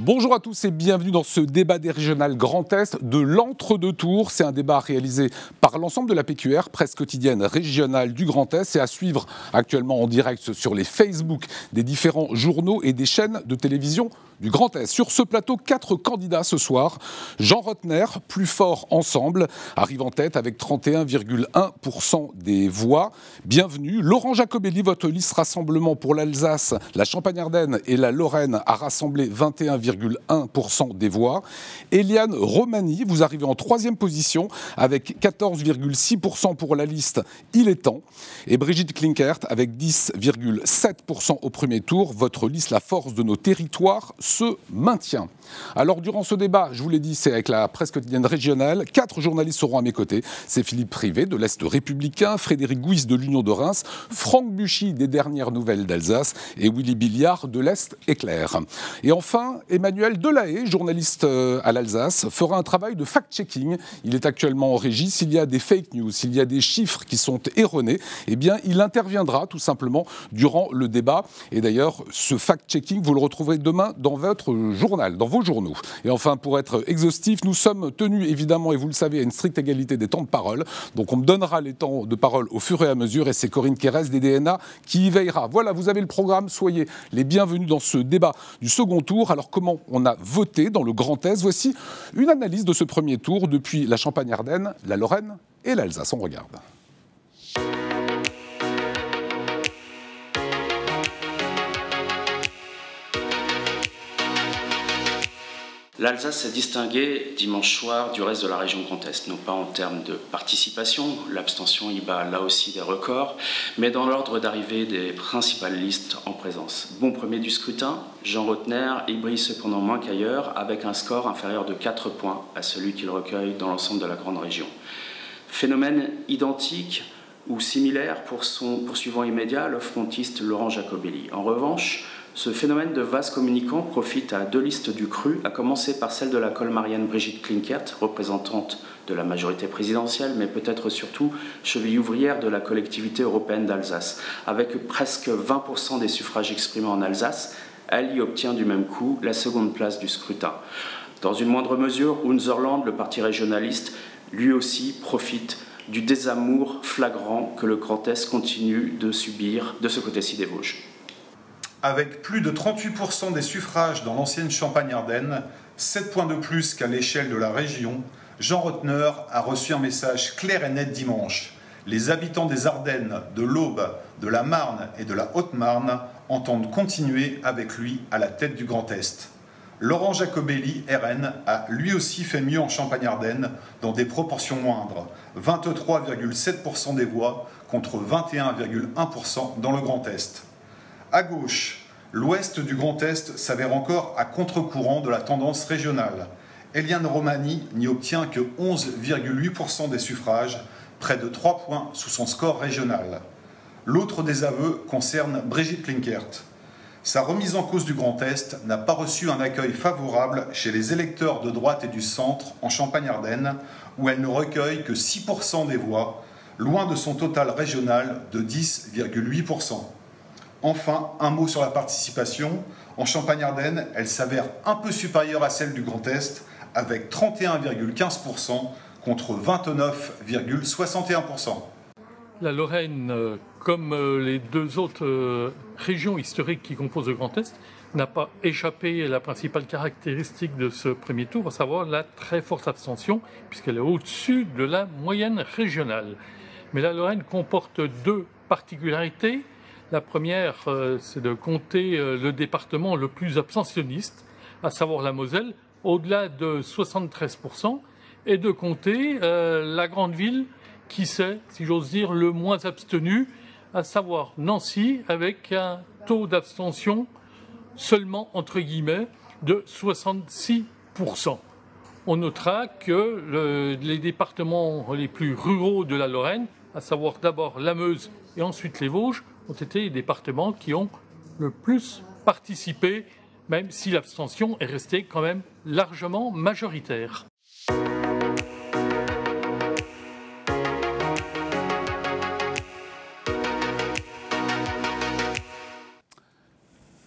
Bonjour à tous et bienvenue dans ce débat des régionales Grand Est de l'entre-deux tours. C'est un débat réalisé par l'ensemble de la PQR, presse quotidienne régionale du Grand Est. C'est à suivre actuellement en direct sur les Facebook des différents journaux et des chaînes de télévision du Grand Est. Sur ce plateau, 4 candidats ce soir. Jean Rottner, plus fort ensemble, arrive en tête avec 31,1% des voix. Bienvenue. Laurent Jacobelli, votre liste Rassemblement pour l'Alsace, la Champagne-Ardenne et la Lorraine a rassemblé 21,1% des voix. Eliane Romani, vous arrivez en 3e position avec 14,6% pour la liste Il est temps. Et Brigitte Klinkert avec 10,7% au premier tour. Votre liste La Force de nos territoires se maintient. Alors durant ce débat, je vous l'ai dit, c'est avec la presse quotidienne régionale. 4 journalistes seront à mes côtés. C'est Philippe Privé de l'Est républicain, Frédéric Gouys de l'Union de Reims, Franck Buchy des dernières nouvelles d'Alsace et Willy Billiard de l'Est éclair. Et enfin, Emmanuel Delahaye, journaliste à l'Alsace, fera un travail de fact-checking. Il est actuellement en régie. S'il y a des fake news, s'il y a des chiffres qui sont erronés, eh bien, il interviendra tout simplement durant le débat. Et d'ailleurs, ce fact-checking, vous le retrouverez demain dans votre journal, dans vos journaux. Et enfin, pour être exhaustif, nous sommes tenus évidemment, et vous le savez, à une stricte égalité des temps de parole. Donc on me donnera les temps de parole au fur et à mesure et c'est Corinne Quérez des DNA qui y veillera. Voilà, vous avez le programme, soyez les bienvenus dans ce débat du second tour. Alors comment on a voté dans le Grand Est? Voici une analyse de ce premier tour depuis la Champagne-Ardenne, la Lorraine et l'Alsace. On regarde. L'Alsace s'est distinguée dimanche soir du reste de la région Grand Est, non pas en termes de participation, l'abstention y bat là aussi des records, mais dans l'ordre d'arrivée des principales listes en présence. Bon premier du scrutin, Jean Rottner y brille cependant moins qu'ailleurs, avec un score inférieur de 4 points à celui qu'il recueille dans l'ensemble de la grande région. Phénomène identique ou similaire pour son poursuivant immédiat, le frontiste Laurent Jacobelli. En revanche, ce phénomène de vase communicant profite à 2 listes du cru, à commencer par celle de la colmarienne Brigitte Klinkert, représentante de la majorité présidentielle, mais peut-être surtout cheville ouvrière de la collectivité européenne d'Alsace. Avec presque 20% des suffrages exprimés en Alsace, elle y obtient du même coup la seconde place du scrutin. Dans une moindre mesure, Unserland, le parti régionaliste, lui aussi profite du désamour flagrant que le Grand Est continue de subir de ce côté-ci des Vosges. Avec plus de 38% des suffrages dans l'ancienne Champagne-Ardenne, 7 points de plus qu'à l'échelle de la région, Jean Rottner a reçu un message clair et net dimanche. Les habitants des Ardennes, de l'Aube, de la Marne et de la Haute-Marne entendent continuer avec lui à la tête du Grand Est. Laurent Jacobelli, RN, a lui aussi fait mieux en Champagne-Ardenne dans des proportions moindres, 23,7% des voix contre 21,1% dans le Grand Est. À gauche, l'ouest du Grand Est s'avère encore à contre-courant de la tendance régionale. Eliane Romani n'y obtient que 11,8% des suffrages, près de 3 points sous son score régional. L'autre désaveu concerne Brigitte Klinkert. Sa remise en cause du Grand Est n'a pas reçu un accueil favorable chez les électeurs de droite et du centre en Champagne-Ardenne, où elle ne recueille que 6% des voix, loin de son total régional de 10,8%. Enfin, un mot sur la participation. En Champagne-Ardenne, elle s'avère un peu supérieure à celle du Grand Est, avec 31,15% contre 29,61%. La Lorraine, comme les 2 autres régions historiques qui composent le Grand Est, n'a pas échappé à la principale caractéristique de ce premier tour, à savoir la très forte abstention, puisqu'elle est au-dessus de la moyenne régionale. Mais la Lorraine comporte 2 particularités. La première, c'est de compter le département le plus abstentionniste, à savoir la Moselle, au-delà de 73%, et de compter la grande ville qui s'est, si j'ose dire, le moins abstenu, à savoir Nancy, avec un taux d'abstention seulement, entre guillemets, de 66%. On notera que les départements les plus ruraux de la Lorraine, à savoir d'abord la Meuse et ensuite les Vosges, ont été les départements qui ont le plus participé, même si l'abstention est restée quand même largement majoritaire.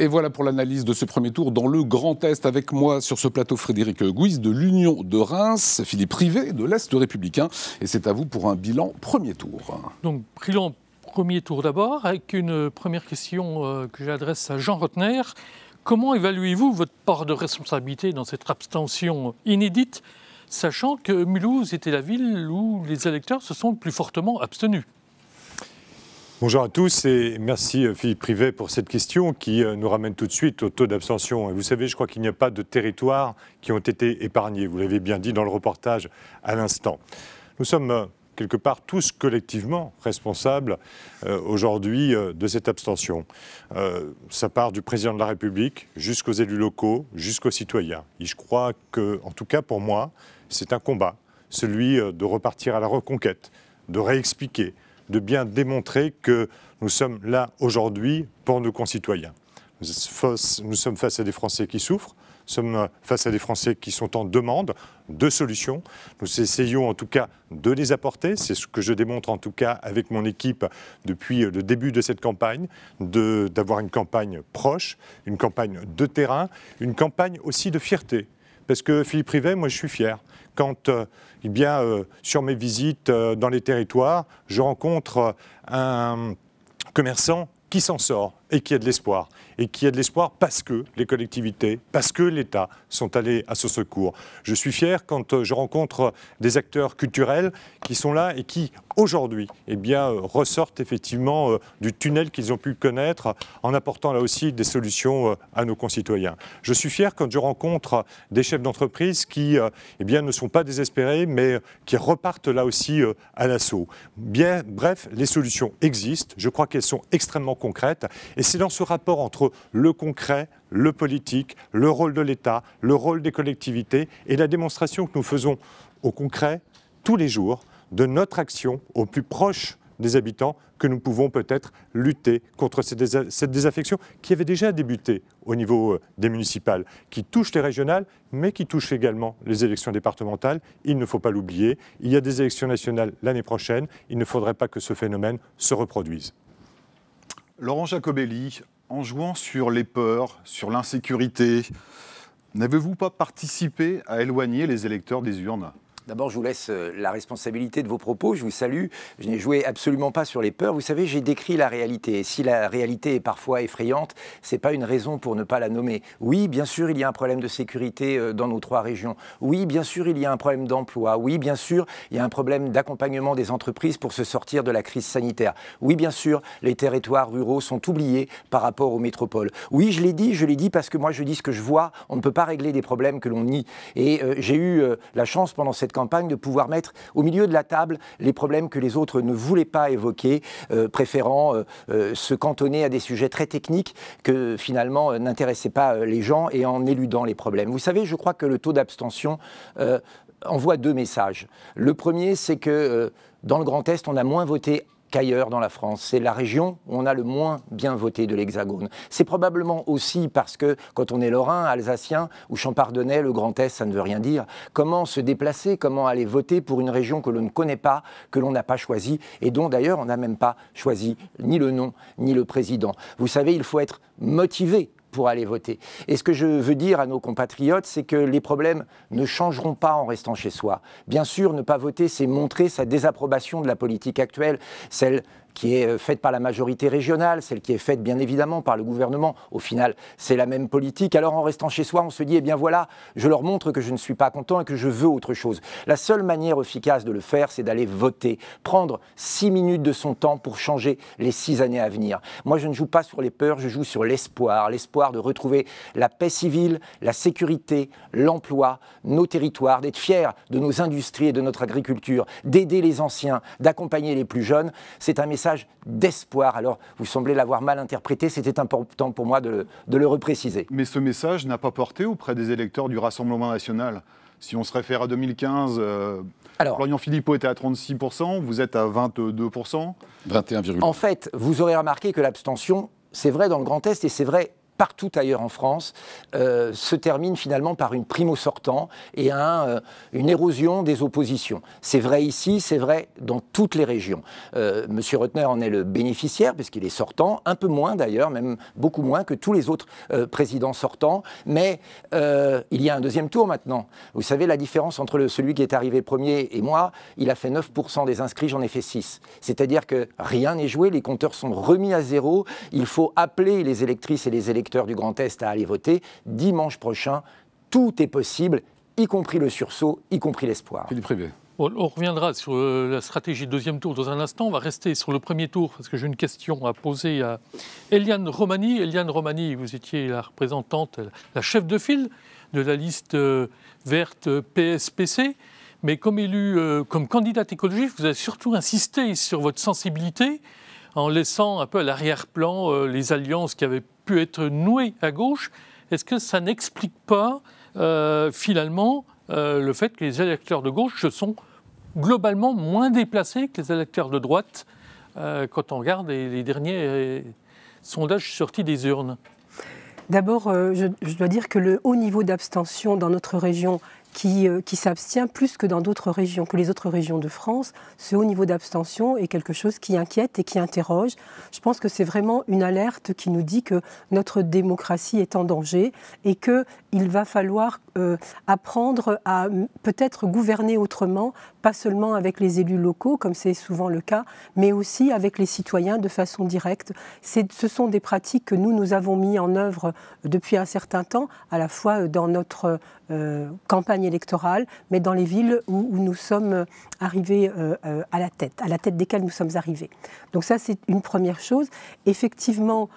Et voilà pour l'analyse de ce premier tour dans le Grand Est. Avec moi sur ce plateau, Frédéric Gouys de l'Union de Reims, Philippe Privé de l'Est républicain. Et c'est à vous pour un bilan premier tour. Donc, bilan premier tour d'abord, avec une première question que j'adresse à Jean Rottner. Comment évaluez-vous votre part de responsabilité dans cette abstention inédite, sachant que Mulhouse était la ville où les électeurs se sont le plus fortement abstenus? Bonjour à tous et merci Philippe Privé pour cette question qui nous ramène tout de suite au taux d'abstention. Et vous savez, je crois qu'il n'y a pas de territoires qui ont été épargnés. Vous l'avez bien dit dans le reportage à l'instant. Nous sommes quelque part tous collectivement responsables aujourd'hui de cette abstention. Ça part du président de la République jusqu'aux élus locaux, jusqu'aux citoyens. Et je crois que, en tout cas pour moi, c'est un combat, celui de repartir à la reconquête, de réexpliquer, de bien démontrer que nous sommes là aujourd'hui pour nos concitoyens. Nous sommes face à des Français qui souffrent, nous sommes face à des Français qui sont en demande de solutions. Nous essayons en tout cas de les apporter, c'est ce que je démontre en tout cas avec mon équipe depuis le début de cette campagne, d'avoir une campagne proche, une campagne de terrain, une campagne aussi de fierté. Parce que Philippe Privé, moi je suis fier. Quand sur mes visites dans les territoires, je rencontre un commerçant qui s'en sort et qui a de l'espoir. Et qui a de l'espoir parce que les collectivités, parce que l'État sont allés à ce secours. Je suis fier quand je rencontre des acteurs culturels qui sont là et qui, aujourd'hui, ressortent effectivement du tunnel qu'ils ont pu connaître en apportant là aussi des solutions à nos concitoyens. Je suis fier quand je rencontre des chefs d'entreprise qui ne sont pas désespérés, mais qui repartent là aussi à l'assaut. Bref, les solutions existent. Je crois qu'elles sont extrêmement concrètes. Et c'est dans ce rapport entre le concret, le politique, le rôle de l'État, le rôle des collectivités et la démonstration que nous faisons au concret, tous les jours, de notre action au plus proche des habitants, que nous pouvons peut-être lutter contre cette désaffection qui avait déjà débuté au niveau des municipales, qui touche les régionales, mais qui touche également les élections départementales. Il ne faut pas l'oublier. Il y a des élections nationales l'année prochaine. Il ne faudrait pas que ce phénomène se reproduise. Laurent Jacobelli, en jouant sur les peurs, sur l'insécurité, n'avez-vous pas participé à éloigner les électeurs des urnes ? D'abord, je vous laisse la responsabilité de vos propos. Je vous salue. Je n'ai joué absolument pas sur les peurs. Vous savez, j'ai décrit la réalité. Et si la réalité est parfois effrayante, ce n'est pas une raison pour ne pas la nommer. Oui, bien sûr, il y a un problème de sécurité dans nos 3 régions. Oui, bien sûr, il y a un problème d'emploi. Oui, bien sûr, il y a un problème d'accompagnement des entreprises pour se sortir de la crise sanitaire. Oui, bien sûr, les territoires ruraux sont oubliés par rapport aux métropoles. Oui, je l'ai dit parce que moi, je dis ce que je vois. On ne peut pas régler des problèmes que l'on nie. Et j'ai eu la chance pendant cette campagne de pouvoir mettre au milieu de la table les problèmes que les autres ne voulaient pas évoquer, préférant se cantonner à des sujets très techniques que finalement n'intéressaient pas les gens et en éludant les problèmes. Vous savez, je crois que le taux d'abstention envoie 2 messages. Le premier, c'est que dans le Grand Est, on a moins voté qu'ailleurs dans la France. C'est la région où on a le moins bien voté de l'Hexagone. C'est probablement aussi parce que quand on est lorrain, alsacien ou champardonnais, le Grand Est, ça ne veut rien dire. Comment se déplacer, comment aller voter pour une région que l'on ne connaît pas, que l'on n'a pas choisie et dont d'ailleurs on n'a même pas choisi ni le nom ni le président. Vous savez, il faut être motivé pour aller voter. Et ce que je veux dire à nos compatriotes, c'est que les problèmes ne changeront pas en restant chez soi. Bien sûr, ne pas voter, c'est montrer sa désapprobation de la politique actuelle, celle qui est faite par la majorité régionale, celle qui est faite bien évidemment par le gouvernement. Au final, c'est la même politique. Alors en restant chez soi, on se dit, eh bien voilà, je leur montre que je ne suis pas content et que je veux autre chose. La seule manière efficace de le faire, c'est d'aller voter. Prendre 6 minutes de son temps pour changer les 6 années à venir. Moi, je ne joue pas sur les peurs, je joue sur l'espoir. L'espoir de retrouver la paix civile, la sécurité, l'emploi, nos territoires, d'être fiers de nos industries et de notre agriculture, d'aider les anciens, d'accompagner les plus jeunes. C'est un message d'espoir. Alors, vous semblez l'avoir mal interprété, c'était important pour moi de le repréciser. Mais ce message n'a pas porté auprès des électeurs du Rassemblement national. Si on se réfère à 2015, Florian Philippot était à 36%, vous êtes à 22%. 21,1%. En fait, vous aurez remarqué que l'abstention, c'est vrai dans le Grand Est et c'est vrai partout ailleurs en France, se termine finalement par une prime au sortant et une érosion des oppositions. C'est vrai ici, c'est vrai dans toutes les régions. Monsieur Rotner en est le bénéficiaire, puisqu'il est sortant, un peu moins d'ailleurs, même beaucoup moins que tous les autres présidents sortants, mais il y a un deuxième tour maintenant. Vous savez, la différence entre celui qui est arrivé premier et moi, il a fait 9% des inscrits, j'en ai fait 6. C'est-à-dire que rien n'est joué, les compteurs sont remis à zéro, il faut appeler les électrices et les électeurs du Grand Est à aller voter. Dimanche prochain, tout est possible, y compris le sursaut, y compris l'espoir. Philippe Privé. On reviendra sur la stratégie de deuxième tour dans un instant. On va rester sur le premier tour parce que j'ai une question à poser à Eliane Romani. Eliane Romani, vous étiez la représentante, la chef de file de la liste verte PSPC. Mais comme élue, comme candidate écologiste, vous avez surtout insisté sur votre sensibilité en laissant un peu à l'arrière-plan les alliances qui avaient pu être nouées à gauche. Est-ce que ça n'explique pas finalement le fait que les électeurs de gauche se sont globalement moins déplacés que les électeurs de droite quand on regarde les derniers sondages sortis des urnes? D'abord, je dois dire que le haut niveau d'abstention dans notre région qui s'abstient plus que dans d'autres régions, que les autres régions de France, ce haut niveau d'abstention est quelque chose qui inquiète et qui interroge. Je pense que c'est vraiment une alerte qui nous dit que notre démocratie est en danger et qu'il va falloir apprendre à peut-être gouverner autrement, pas seulement avec les élus locaux, comme c'est souvent le cas, mais aussi avec les citoyens de façon directe. Ce sont des pratiques que nous avons mis en œuvre depuis un certain temps, à la fois dans notre campagne électorale, mais dans les villes où nous sommes arrivés à la tête desquelles nous sommes arrivés. Donc ça, c'est une première chose. Effectivement,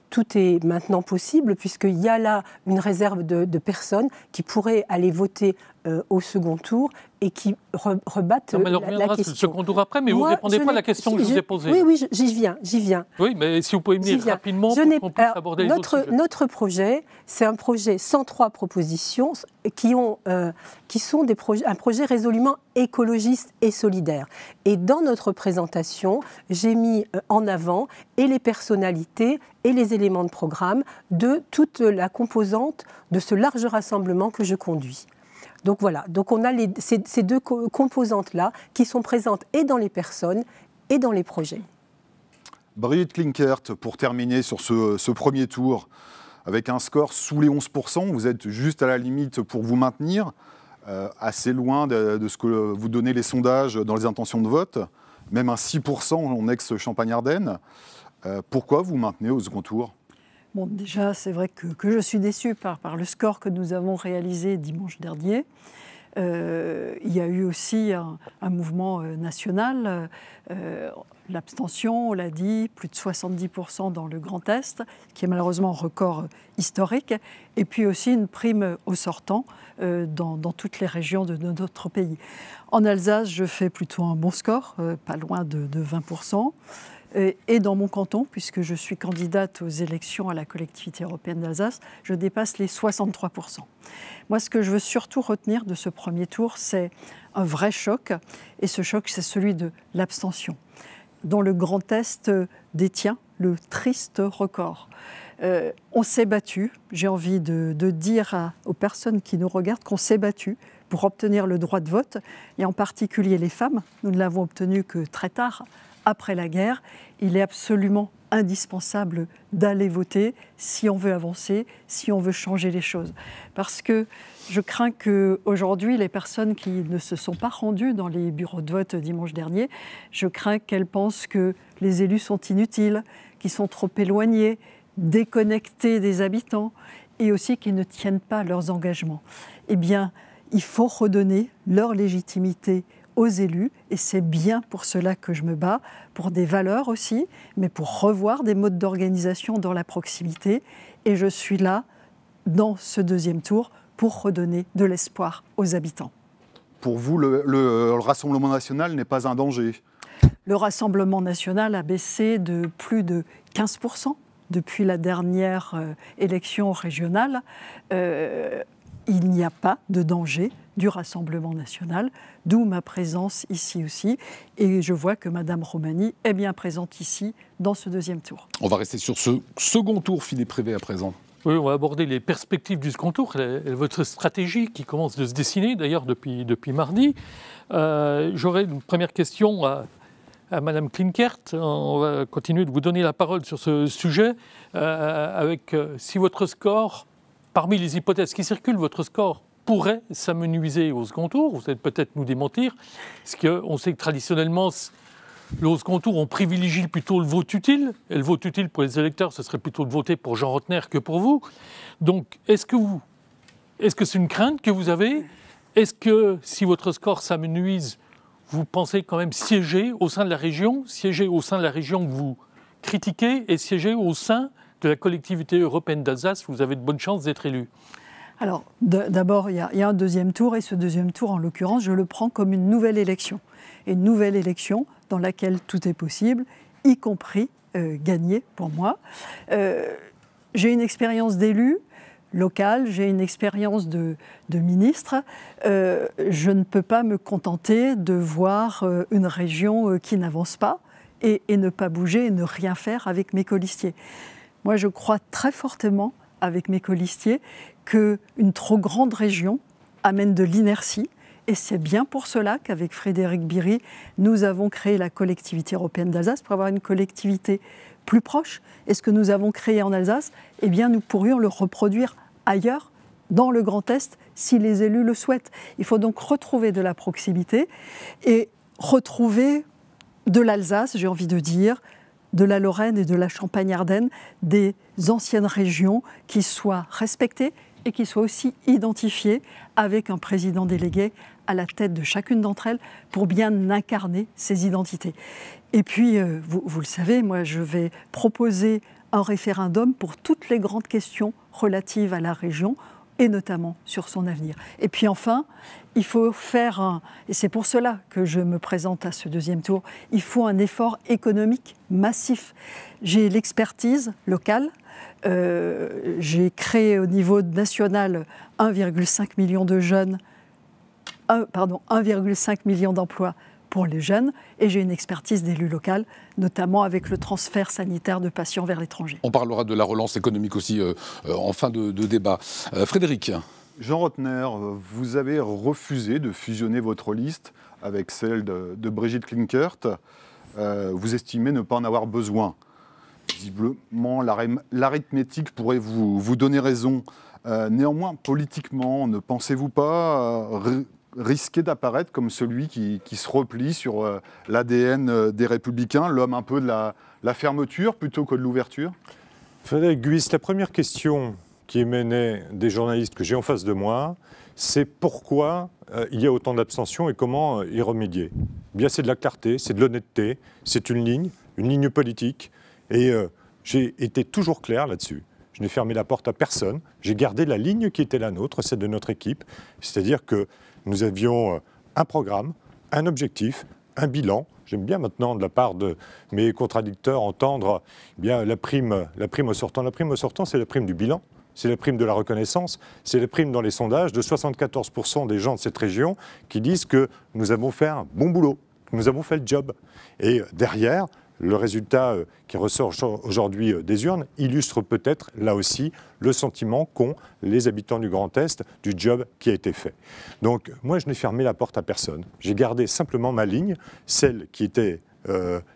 tout est maintenant possible, puisqu'il y a là une réserve de personnes qui pourraient aller voter au second tour et qui rebattent la question. On reviendra sur le second tour après, mais vous ne répondez pas à la question que je vous ai posée. Oui, j'y viens. Oui, mais si vous pouvez venir rapidement pour qu'on puisse aborder les autres sujets. Notre projet, c'est un projet 103 propositions qui sont un projet résolument écologiste et solidaire. Et dans notre présentation, j'ai mis en avant et les personnalités et les éléments de programme de toute la composante de ce large rassemblement que je conduis. Donc voilà, donc on a ces deux composantes-là qui sont présentes et dans les personnes et dans les projets. Brigitte Klinkert, pour terminer sur ce premier tour, avec un score sous les 11%, vous êtes juste à la limite pour vous maintenir, assez loin de ce que vous donnez les sondages dans les intentions de vote, même un 6% en ex-Champagne-Ardenne. Pourquoi vous maintenez au second tour ? Bon, déjà, c'est vrai que je suis déçue par le score que nous avons réalisé dimanche dernier. Il y a eu aussi un mouvement national. L'abstention, on l'a dit, plus de 70% dans le Grand Est, qui est malheureusement un record historique. Et puis aussi une prime au sortant dans toutes les régions de notre pays. En Alsace, je fais plutôt un bon score, pas loin de 20%. Et dans mon canton, puisque je suis candidate aux élections à la collectivité européenne d'Alsace, je dépasse les 63%. Moi, ce que je veux surtout retenir de ce premier tour, c'est un vrai choc. Et ce choc, c'est celui de l'abstention, dont le Grand Est détient le triste record. On s'est battu, j'ai envie de dire aux personnes qui nous regardent qu'on s'est battu pour obtenir le droit de vote, et en particulier les femmes. Nous ne l'avons obtenu que très tard, après la guerre. Il est absolument indispensable d'aller voter si on veut avancer, si on veut changer les choses. Parce que je crains qu'aujourd'hui, les personnes qui ne se sont pas rendues dans les bureaux de vote dimanche dernier, je crains qu'elles pensent que les élus sont inutiles, qu'ils sont trop éloignés, déconnectés des habitants, et aussi qu'ils ne tiennent pas leurs engagements. Eh bien, il faut redonner leur légitimité aux élus, et c'est bien pour cela que je me bats, pour des valeurs aussi, mais pour revoir des modes d'organisation dans la proximité. Et je suis là, dans ce deuxième tour, pour redonner de l'espoir aux habitants. Pour vous, le Rassemblement national n'est pas un danger ? Le Rassemblement national a baissé de plus de 15% depuis la dernière élection régionale. il n'y a pas de danger du Rassemblement national, d'où ma présence ici aussi. Et je vois que Mme Romani est bien présente ici dans ce deuxième tour. On va rester sur ce second tour, Philippe Privé, à présent. Oui, on va aborder les perspectives du second tour, votre stratégie qui commence de se dessiner d'ailleurs depuis mardi. J'aurais une première question à Mme Klinkert. On va continuer de vous donner la parole sur ce sujet. Si votre score, parmi les hypothèses qui circulent, votre score pourrait s'amenuiser au second tour, vous allez peut-être nous démentir, parce qu'on sait que traditionnellement, au second tour, on privilégie plutôt le vote utile, et le vote utile pour les électeurs, ce serait plutôt de voter pour Jean Rottner que pour vous. Donc, est-ce que c'est une crainte que vous avez ? Est-ce que, si votre score s'amenuise, vous pensez quand même siéger au sein de la région que vous critiquez, et siéger au sein de la collectivité européenne d'Alsace, vous avez de bonnes chances d'être élu ? Alors, d'abord, il y a un deuxième tour, et ce deuxième tour, en l'occurrence, je le prends comme une nouvelle élection. Et une nouvelle élection dans laquelle tout est possible, y compris gagner pour moi. J'ai une expérience d'élu local, j'ai une expérience de ministre. Je ne peux pas me contenter de voir une région qui n'avance pas et ne pas bouger et ne rien faire avec mes colistiers. Moi, je crois très fortement, avec mes colistiers, qu'une trop grande région amène de l'inertie. Et c'est bien pour cela qu'avec Frédéric Biry, nous avons créé la collectivité européenne d'Alsace pour avoir une collectivité plus proche. Et ce que nous avons créé en Alsace, eh bien, nous pourrions le reproduire ailleurs, dans le Grand Est, si les élus le souhaitent. Il faut donc retrouver de la proximité et retrouver de l'Alsace, j'ai envie de dire, de la Lorraine et de la Champagne-Ardenne, des anciennes régions qui soient respectées et qui soient aussi identifiées avec un président délégué à la tête de chacune d'entre elles pour bien incarner ces identités. Et puis, vous le savez, moi je vais proposer un référendum pour toutes les grandes questions relatives à la région et notamment sur son avenir. Et puis enfin, il faut faire et c'est pour cela que je me présente à ce deuxième tour, il faut un effort économique massif. J'ai l'expertise locale, j'ai créé au niveau national 1,5 million de jeunes, 1,5 million d'emplois pour les jeunes, et j'ai une expertise d'élu local, notamment avec le transfert sanitaire de patients vers l'étranger. On parlera de la relance économique aussi en fin de débat. Frédéric. Jean Rottner, vous avez refusé de fusionner votre liste avec celle de Brigitte Klinkert. Vous estimez ne pas en avoir besoin. Visiblement, l'arithmétique pourrait vous donner raison. Néanmoins, politiquement, ne pensez-vous pas risquer d'apparaître comme celui qui se replie sur l'ADN des Républicains, l'homme un peu de la fermeture plutôt que de l'ouverture ? Frédéric Guis, la première question qui émanait des journalistes que j'ai en face de moi, c'est pourquoi il y a autant d'abstention et comment y remédier. Bien, c'est de la clarté, c'est de l'honnêteté, c'est une ligne politique, et j'ai été toujours clair là-dessus. Je n'ai fermé la porte à personne, j'ai gardé la ligne qui était la nôtre, celle de notre équipe, c'est-à-dire que nous avions un programme, un objectif, un bilan. J'aime bien maintenant, de la part de mes contradicteurs, entendre bien la prime au sortant. La prime au sortant, c'est la prime du bilan, c'est la prime de la reconnaissance, c'est la prime dans les sondages de 74% des gens de cette région qui disent que nous avons fait un bon boulot, que nous avons fait le job. Et derrière, le résultat qui ressort aujourd'hui des urnes illustre peut-être, là aussi, le sentiment qu'ont les habitants du Grand Est du job qui a été fait. Donc, moi, je n'ai fermé la porte à personne. J'ai gardé simplement ma ligne, celle qui était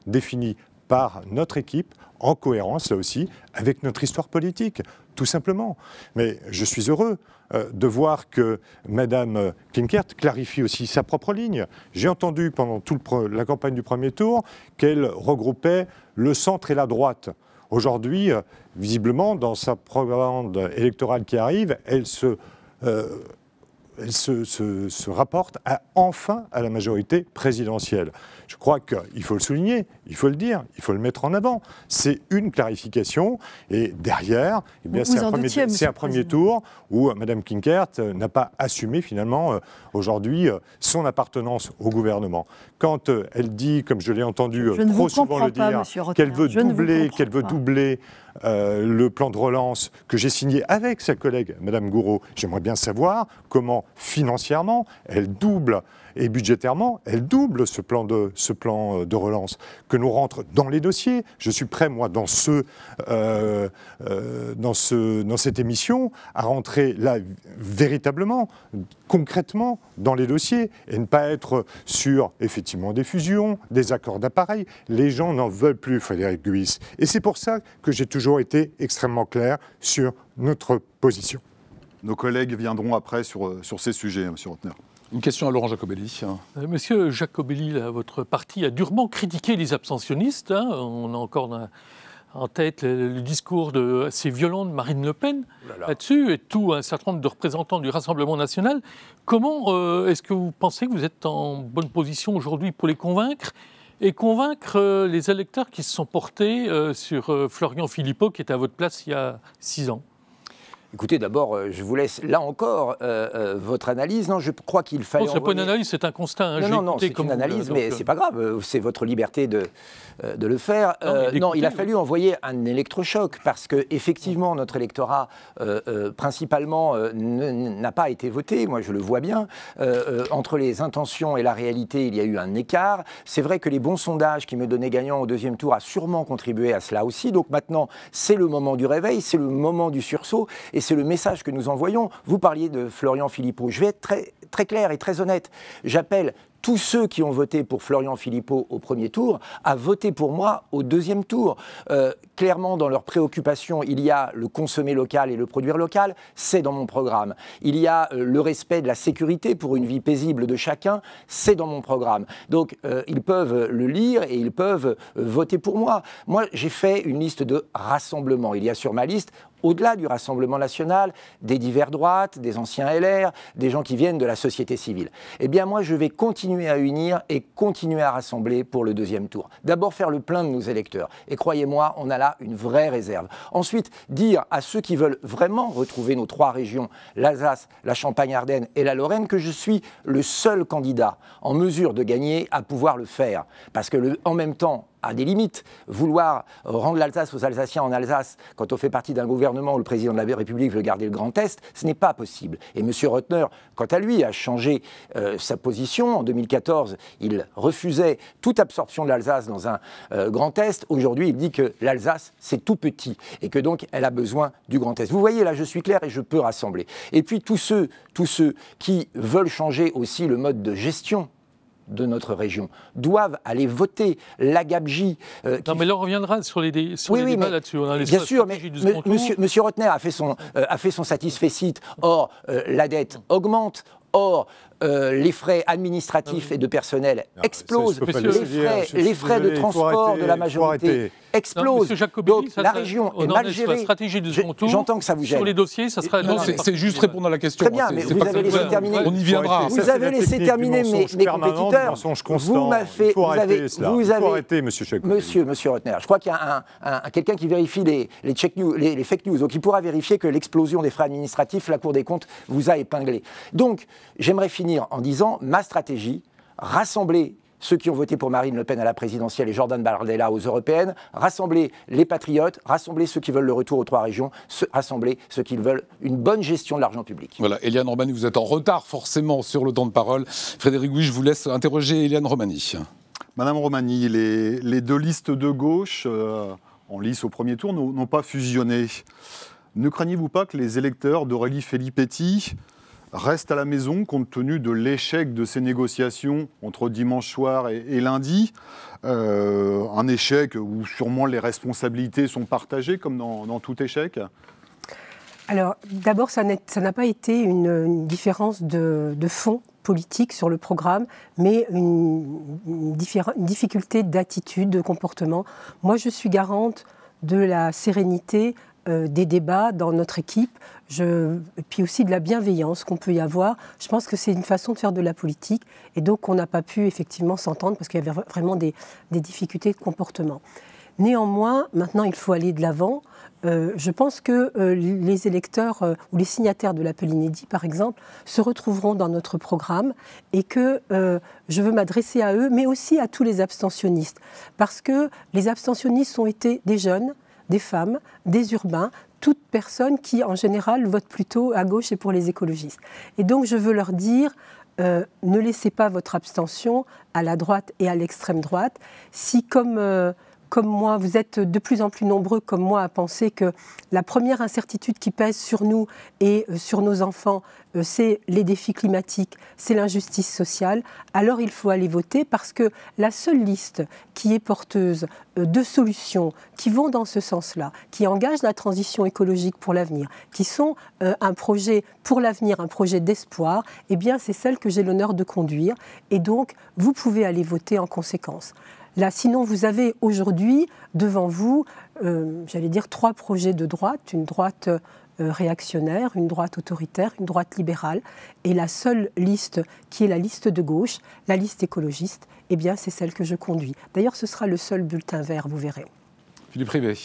définie par notre équipe, en cohérence, là aussi, avec notre histoire politique, tout simplement. Mais je suis heureux de voir que Mme Klinkert clarifie aussi sa propre ligne. J'ai entendu pendant toute la campagne du premier tour qu'elle regroupait le centre et la droite. Aujourd'hui, visiblement, dans sa propagande électorale qui arrive, elle se rapporte enfin à la majorité présidentielle. Je crois qu'il faut le souligner, il faut le dire, il faut le mettre en avant. C'est une clarification et derrière, eh bien, c'est un premier tour où Mme Klinkert n'a pas assumé finalement aujourd'hui son appartenance au gouvernement. Quand elle dit, comme je l'ai entendu trop souvent le dire, qu'elle veut doubler le plan de relance que j'ai signé avec sa collègue Mme Gourault, j'aimerais bien savoir comment financièrement elle double et budgétairement, elle double ce plan de relance, que nous rentre dans les dossiers. Je suis prêt, moi, dans cette émission, à rentrer là, véritablement, concrètement, dans les dossiers, et ne pas être sur, effectivement, des fusions, des accords d'appareil. Les gens n'en veulent plus, Frédéric Guis. Et c'est pour ça que j'ai toujours été extrêmement clair sur notre position. Nos collègues viendront après sur ces sujets, M. Rotner. Une question à Laurent Jacobelli. Monsieur Jacobelli, là, votre parti a durement critiqué les abstentionnistes. On a encore en tête le discours assez violent de Marine Le Pen là-dessus, et tout un certain nombre de représentants du Rassemblement national. Comment est-ce que vous pensez que vous êtes en bonne position aujourd'hui pour les convaincre et convaincre les électeurs qui se sont portés sur Florian Philippot, qui était à votre place il y a 6 ans? Écoutez, d'abord, je vous laisse, là encore, votre analyse. Non, je crois qu'il fallait... Non, ce n'est pas une analyse, c'est un constat. Non, c'est une analyse, mais c'est pas grave. C'est votre liberté de le faire. Non, il a fallu envoyer un électrochoc, parce qu'effectivement, notre électorat, principalement, n'a pas été voté. Moi, je le vois bien. Entre les intentions et la réalité, il y a eu un écart. C'est vrai que les bons sondages qui me donnaient gagnant au deuxième tour a sûrement contribué à cela aussi. Donc maintenant, c'est le moment du réveil, c'est le moment du sursaut. Et c'est le message que nous envoyons. Vous parliez de Florian Philippot. Je vais être très, très clair et très honnête. J'appelle tous ceux qui ont voté pour Florian Philippot au premier tour à voter pour moi au deuxième tour. Clairement, dans leurs préoccupations, il y a le consommer local et le produire local, c'est dans mon programme. Il y a le respect de la sécurité pour une vie paisible de chacun, c'est dans mon programme. Donc, ils peuvent le lire et ils peuvent voter pour moi. Moi, j'ai fait une liste de rassemblements. Il y a sur ma liste, au-delà du Rassemblement national, des divers droites, des anciens LR, des gens qui viennent de la société civile. Eh bien, moi, je vais continuer à unir et continuer à rassembler pour le deuxième tour. D'abord, faire le plein de nos électeurs. Et croyez-moi, on a là une vraie réserve. Ensuite, dire à ceux qui veulent vraiment retrouver nos 3 régions, l'Alsace, la Champagne-Ardenne et la Lorraine, que je suis le seul candidat en mesure de gagner à pouvoir le faire. Parce que en même temps, à des limites, vouloir rendre l'Alsace aux Alsaciens en Alsace quand on fait partie d'un gouvernement où le président de la République veut garder le Grand Est, ce n'est pas possible. Et M. Rotner, quant à lui, a changé sa position. En 2014, il refusait toute absorption de l'Alsace dans un Grand Est. Aujourd'hui, il dit que l'Alsace, c'est tout petit et que donc elle a besoin du Grand Est. Vous voyez, là, je suis clair et je peux rassembler. Et puis tous ceux qui veulent changer aussi le mode de gestion de notre région doivent aller voter la gabegie. Non, mais là, on reviendra sur les débats là-dessus. Bien sûr, mais Monsieur Rotner a fait son satisfecit. Or, la dette augmente. Or, les frais administratifs et de personnel explosent. Les frais de transport de la majorité explosent. Donc la région est mal gérée. J'entends que ça vous gêne. Sur les dossiers, ça sera... Non, c'est juste répondre à la question. Très bien, mais vous avez laissé terminer. On y viendra. Vous avez laissé terminer mes compétiteurs. Il faut arrêter, Monsieur Rotner. Je crois qu'il y a quelqu'un qui vérifie les fake news. Donc il pourra vérifier que l'explosion des frais administratifs, la Cour des comptes vous a épinglé. Donc, j'aimerais finir en disant ma stratégie, rassembler ceux qui ont voté pour Marine Le Pen à la présidentielle et Jordan Bardella aux européennes, rassembler les patriotes, rassembler ceux qui veulent le retour aux 3 régions, rassembler ceux qui veulent une bonne gestion de l'argent public. Voilà, Éliane Romani, vous êtes en retard forcément sur le temps de parole. Frédéric Guy, je vous laisse interroger Éliane Romani. Madame Romani, les 2 listes de gauche, en lice au premier tour, n'ont pas fusionné. Ne craignez-vous pas que les électeurs d'Aurélie Filippetti restent à la maison compte tenu de l'échec de ces négociations entre dimanche soir et lundi, un échec où sûrement les responsabilités sont partagées comme dans tout échec? Alors d'abord, ça n'a pas été une différence de fond politique sur le programme, mais une difficulté d'attitude, de comportement. Moi, je suis garante de la sérénité des débats dans notre équipe, et puis aussi de la bienveillance qu'on peut y avoir. Je pense que c'est une façon de faire de la politique, et donc on n'a pas pu effectivement s'entendre parce qu'il y avait vraiment des difficultés de comportement. Néanmoins, maintenant il faut aller de l'avant. Je pense que les électeurs ou les signataires de l'appel inédit, par exemple, se retrouveront dans notre programme et que je veux m'adresser à eux, mais aussi à tous les abstentionnistes. Parce que les abstentionnistes ont été des jeunes, des femmes, des urbains, toutes personnes qui, en général, votent plutôt à gauche et pour les écologistes. Et donc, je veux leur dire, ne laissez pas votre abstention à la droite et à l'extrême droite. Si, comme moi, vous êtes de plus en plus nombreux comme moi à penser que la première incertitude qui pèse sur nous et sur nos enfants, c'est les défis climatiques, c'est l'injustice sociale, alors il faut aller voter parce que la seule liste qui est porteuse de solutions qui vont dans ce sens-là, qui engagent la transition écologique pour l'avenir, qui sont un projet pour l'avenir, un projet d'espoir, eh bien c'est celle que j'ai l'honneur de conduire et donc vous pouvez aller voter en conséquence. Là, sinon, vous avez aujourd'hui devant vous, j'allais dire, 3 projets de droite, une droite réactionnaire, une droite autoritaire, une droite libérale, et la seule liste qui est la liste de gauche, la liste écologiste, eh bien, c'est celle que je conduis. D'ailleurs, ce sera le seul bulletin vert, vous verrez. Philippe Rivet.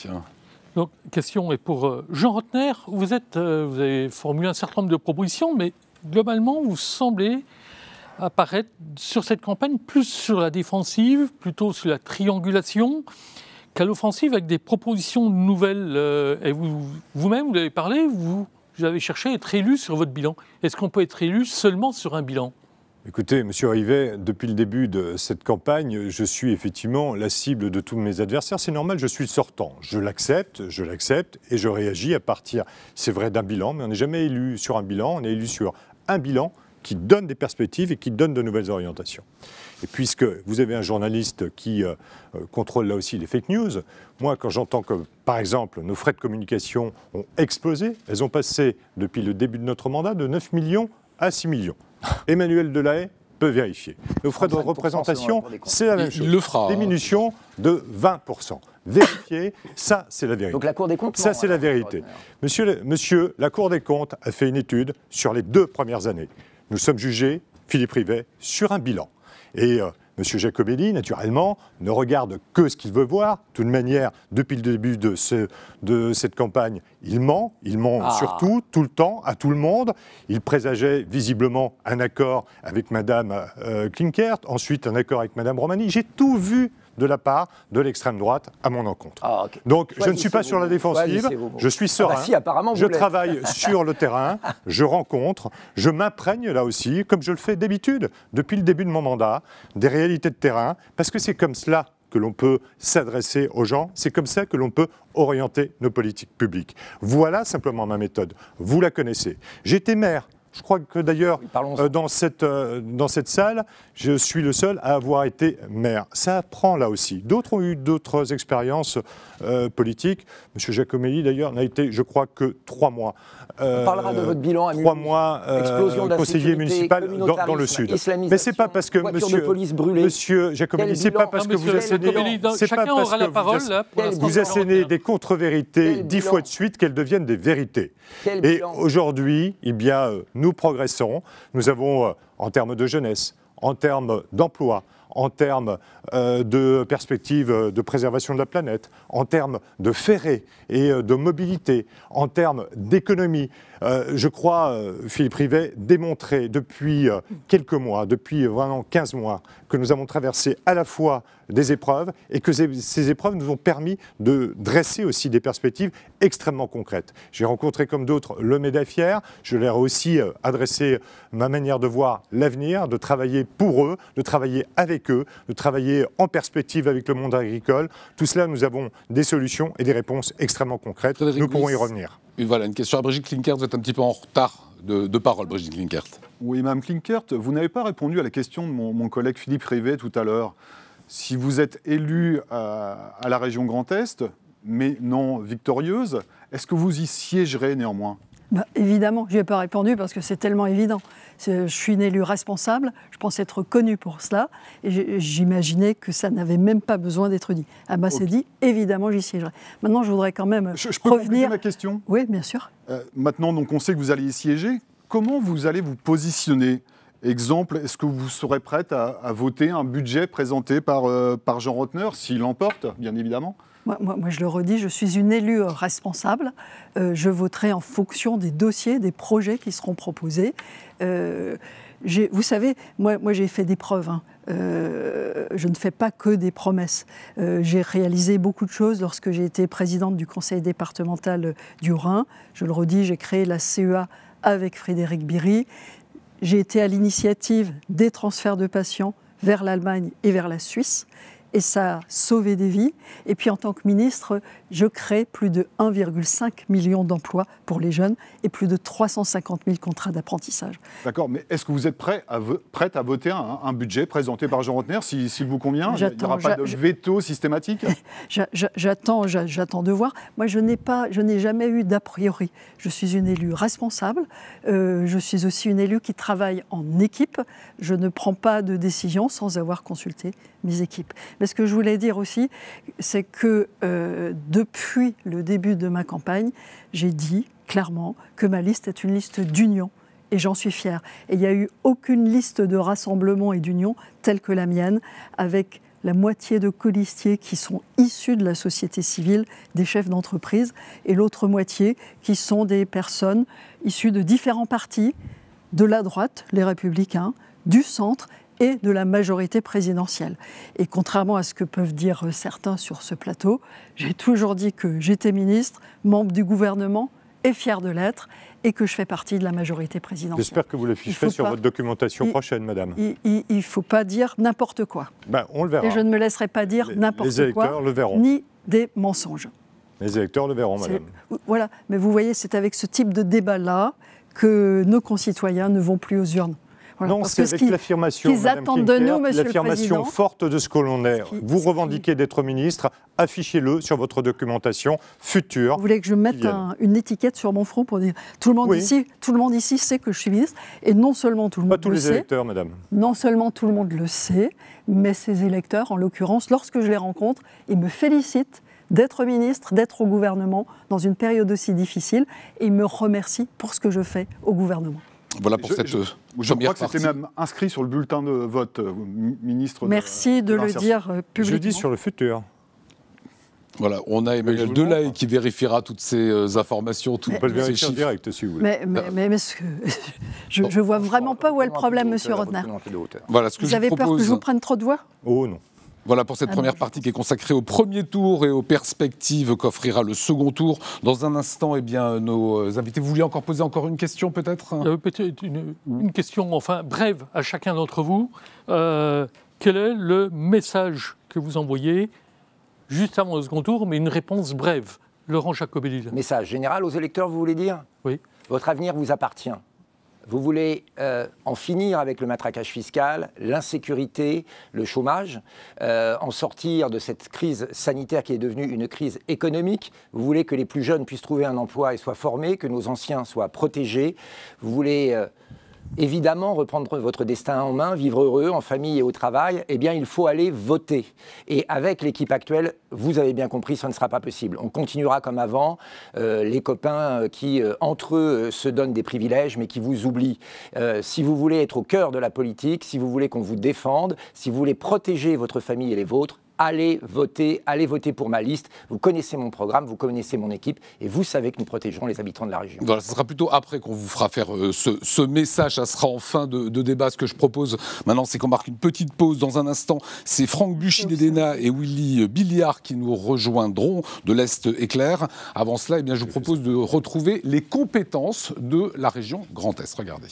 Donc, question est pour Jean Rottner. Vous avez formulé un certain nombre de propositions, mais globalement, vous semblez apparaître sur cette campagne plus sur la défensive, plutôt sur la triangulation, qu'à l'offensive avec des propositions nouvelles. Et vous-même, vous l'avez parlé, vous avez cherché à être élu sur votre bilan. Est-ce qu'on peut être élu seulement sur un bilan ? Écoutez, Monsieur Rivet, depuis le début de cette campagne, je suis effectivement la cible de tous mes adversaires. C'est normal, je suis le sortant. Je l'accepte et je réagis à partir, c'est vrai, d'un bilan, mais on n'est jamais élu sur un bilan, on est élu sur un bilan qui donne des perspectives et qui donne de nouvelles orientations. Et puisque vous avez un journaliste qui contrôle là aussi les fake news, moi quand j'entends que, par exemple, nos frais de communication ont explosé, elles ont passé depuis le début de notre mandat de 9 millions à 6 millions. Emmanuel Delahaye peut vérifier. Nos frais de représentation, c'est la même chose. Il le fera. Diminution de 20%. Vérifier, ça c'est la vérité. Donc la Cour des comptes, ça c'est la vérité. Monsieur, la Cour des comptes a fait une étude sur les 2 premières années. Nous sommes jugés, Philippe Rivet, sur un bilan. Et M. Giacomelli, naturellement, ne regarde que ce qu'il veut voir. De toute manière, depuis le début de cette campagne, il ment surtout, tout le temps, à tout le monde. Il présageait visiblement un accord avec Mme Klinkert, ensuite un accord avec Mme Romani. J'ai tout vu de la part de l'extrême droite à mon encontre. Okay. Donc je ne suis pas sur la défensive, je suis serein, je travaille sur le terrain, je rencontre, je m'imprègne là aussi, comme je le fais d'habitude, depuis le début de mon mandat, des réalités de terrain, parce que c'est comme cela que l'on peut s'adresser aux gens, c'est comme ça que l'on peut orienter nos politiques publiques. Voilà simplement ma méthode, vous la connaissez. J'étais maire. Je crois que d'ailleurs, dans cette salle, je suis le seul à avoir été maire. Ça apprend là aussi. D'autres ont eu d'autres expériences politiques. M. Giacomelli, d'ailleurs, n'a été, je crois, que 3 mois. On parlera de votre bilan à 3 mois conseiller municipal dans le Sud. Mais c'est pas parce que Monsieur Giacomelli, c'est pas parce que vous assénez des contre-vérités 10 fois de suite qu'elles deviennent des vérités. Et aujourd'hui, eh bien, nous progressons. Nous avons, en termes de jeunesse, en termes d'emploi, en termes de perspectives de préservation de la planète, en termes de ferré et de mobilité, en termes d'économie. Je crois, Philippe Rivet, démontrer depuis quelques mois, depuis vraiment 15 mois, que nous avons traversé à la fois des épreuves et que ces épreuves nous ont permis de dresser aussi des perspectives extrêmement concrètes. J'ai rencontré comme d'autres le MEDEF-Fier, je leur ai aussi adressé ma manière de voir l'avenir, de travailler pour eux, de travailler avec eux, de travailler en perspective avec le monde agricole. Tout cela, nous avons des solutions et des réponses extrêmement concrètes. Nous pourrons y revenir. Voilà, une question à Brigitte Klinkert. Vous êtes un petit peu en retard de parole, Brigitte Klinkert. Oui, Mme Klinkert, vous n'avez pas répondu à la question de mon collègue Philippe Rivet tout à l'heure. Si vous êtes élue à la région Grand Est, mais non victorieuse, est-ce que vous y siégerez néanmoins ? Évidemment, je n'y ai pas répondu parce que c'est tellement évident. Je suis une élue responsable, je pense être connue pour cela, et j'imaginais que ça n'avait même pas besoin d'être dit. C'est dit, évidemment, j'y siégerai. Maintenant, je voudrais quand même je peux revenir... compléter ma question ? Oui, bien sûr. Maintenant, donc, on sait que vous allez y siéger. Comment vous allez vous positionner ? Exemple, est-ce que vous serez prête à voter un budget présenté par Jean Rottner, s'il l'emporte, bien évidemment ? Moi, je le redis, je suis une élue responsable. Je voterai en fonction des dossiers, des projets qui seront proposés. Vous savez, moi j'ai fait des preuves. Je ne fais pas que des promesses. J'ai réalisé beaucoup de choses lorsque j'ai été présidente du conseil départemental du Rhin. Je le redis, j'ai créé la CEA avec Frédéric Biry. J'ai été à l'initiative des transferts de patients vers l'Allemagne et vers la Suisse. Et ça a sauvé des vies. Et puis en tant que ministre, je crée plus de 1,5 million d'emplois pour les jeunes et plus de 350 000 contrats d'apprentissage. D'accord, mais est-ce que vous êtes prête à voter un budget présenté par Jean Rottner, s'il vous convient ? Il n'y aura pas de veto systématique ? J'attends de voir. Moi, je n'ai jamais eu d'a priori. Je suis une élue responsable. Je suis aussi une élue qui travaille en équipe. Je ne prends pas de décision sans avoir consulté mes équipes. Mais ce que je voulais dire aussi, c'est que depuis le début de ma campagne, j'ai dit clairement que ma liste est une liste d'union. Et j'en suis fière. Et il n'y a eu aucune liste de rassemblement et d'union telle que la mienne, avec la moitié de colistiers qui sont issus de la société civile, des chefs d'entreprise, et l'autre moitié qui sont des personnes issues de différents partis, de la droite, les Républicains, du centre, et de la majorité présidentielle. Et contrairement à ce que peuvent dire certains sur ce plateau, j'ai toujours dit que j'étais ministre, membre du gouvernement et fière de l'être, et que je fais partie de la majorité présidentielle. J'espère que vous l'afficherez sur votre documentation prochaine, madame. Il ne faut pas dire n'importe quoi. On le verra. Et je ne me laisserai pas dire n'importe quoi, les électeurs le verront. Ni des mensonges. Les électeurs le verront, madame. Voilà, mais vous voyez, c'est avec ce type de débat-là que nos concitoyens ne vont plus aux urnes. Voilà, non, c'est avec l'affirmation, Madame Klinkert, l'affirmation forte de ce que l'on est. Vous revendiquez d'être ministre, affichez-le sur votre documentation future. Vous voulez que je mette une étiquette sur mon front pour dire tout le monde ici sait que je suis ministre, et non seulement tout le monde le sait. Pas tous les électeurs, madame. Non seulement tout le monde le sait, mais ces électeurs, en l'occurrence, lorsque je les rencontre, ils me félicitent d'être ministre, d'être au gouvernement dans une période aussi difficile, et ils me remercient pour ce que je fais au gouvernement. Voilà pour cette je crois que c'était même inscrit sur le bulletin de vote, ministre. Merci de le dire publiquement. Je dis sur le futur. Voilà, on a Emmanuel Delahaye qui vérifiera toutes ces informations. On peut le vérifier en direct si vous voulez. Mais je ne vois vraiment pas où est le problème, monsieur Rottner. Voilà, vous avez peur que je vous prenne trop de voix ? Oh non. Voilà pour cette première partie qui est consacrée au premier tour et aux perspectives qu'offrira le second tour. Dans un instant, nos invités, vous vouliez encore poser une question peut-être ? Peut-être une question, brève à chacun d'entre vous. Quel est le message que vous envoyez juste avant le second tour, mais une réponse brève ? Laurent Jacobelli. Message général aux électeurs, vous voulez dire ? Oui. Votre avenir vous appartient. Vous voulez en finir avec le matraquage fiscal, l'insécurité, le chômage, en sortir de cette crise sanitaire qui est devenue une crise économique. Vous voulez que les plus jeunes puissent trouver un emploi et soient formés, que nos anciens soient protégés. Vous voulez évidemment reprendre votre destin en main, vivre heureux en famille et au travail. Eh bien, il faut aller voter. Et avec l'équipe actuelle, vous avez bien compris, ça ne sera pas possible. On continuera comme avant, les copains qui, entre eux, se donnent des privilèges, mais qui vous oublient. Si vous voulez être au cœur de la politique, si vous voulez qu'on vous défende, si vous voulez protéger votre famille et les vôtres, allez voter pour ma liste. Vous connaissez mon programme, vous connaissez mon équipe, et vous savez que nous protégerons les habitants de la région. Voilà, ce sera plutôt après qu'on vous fera faire ce message. Ça sera en fin de débat. Ce que je propose maintenant, c'est qu'on marque une petite pause. Dans un instant, c'est Franck Buchy-Dédéna et Willy Billiard qui nous rejoindront de l'Est Éclair. Avant cela, je vous propose de retrouver les compétences de la région Grand Est. Regardez.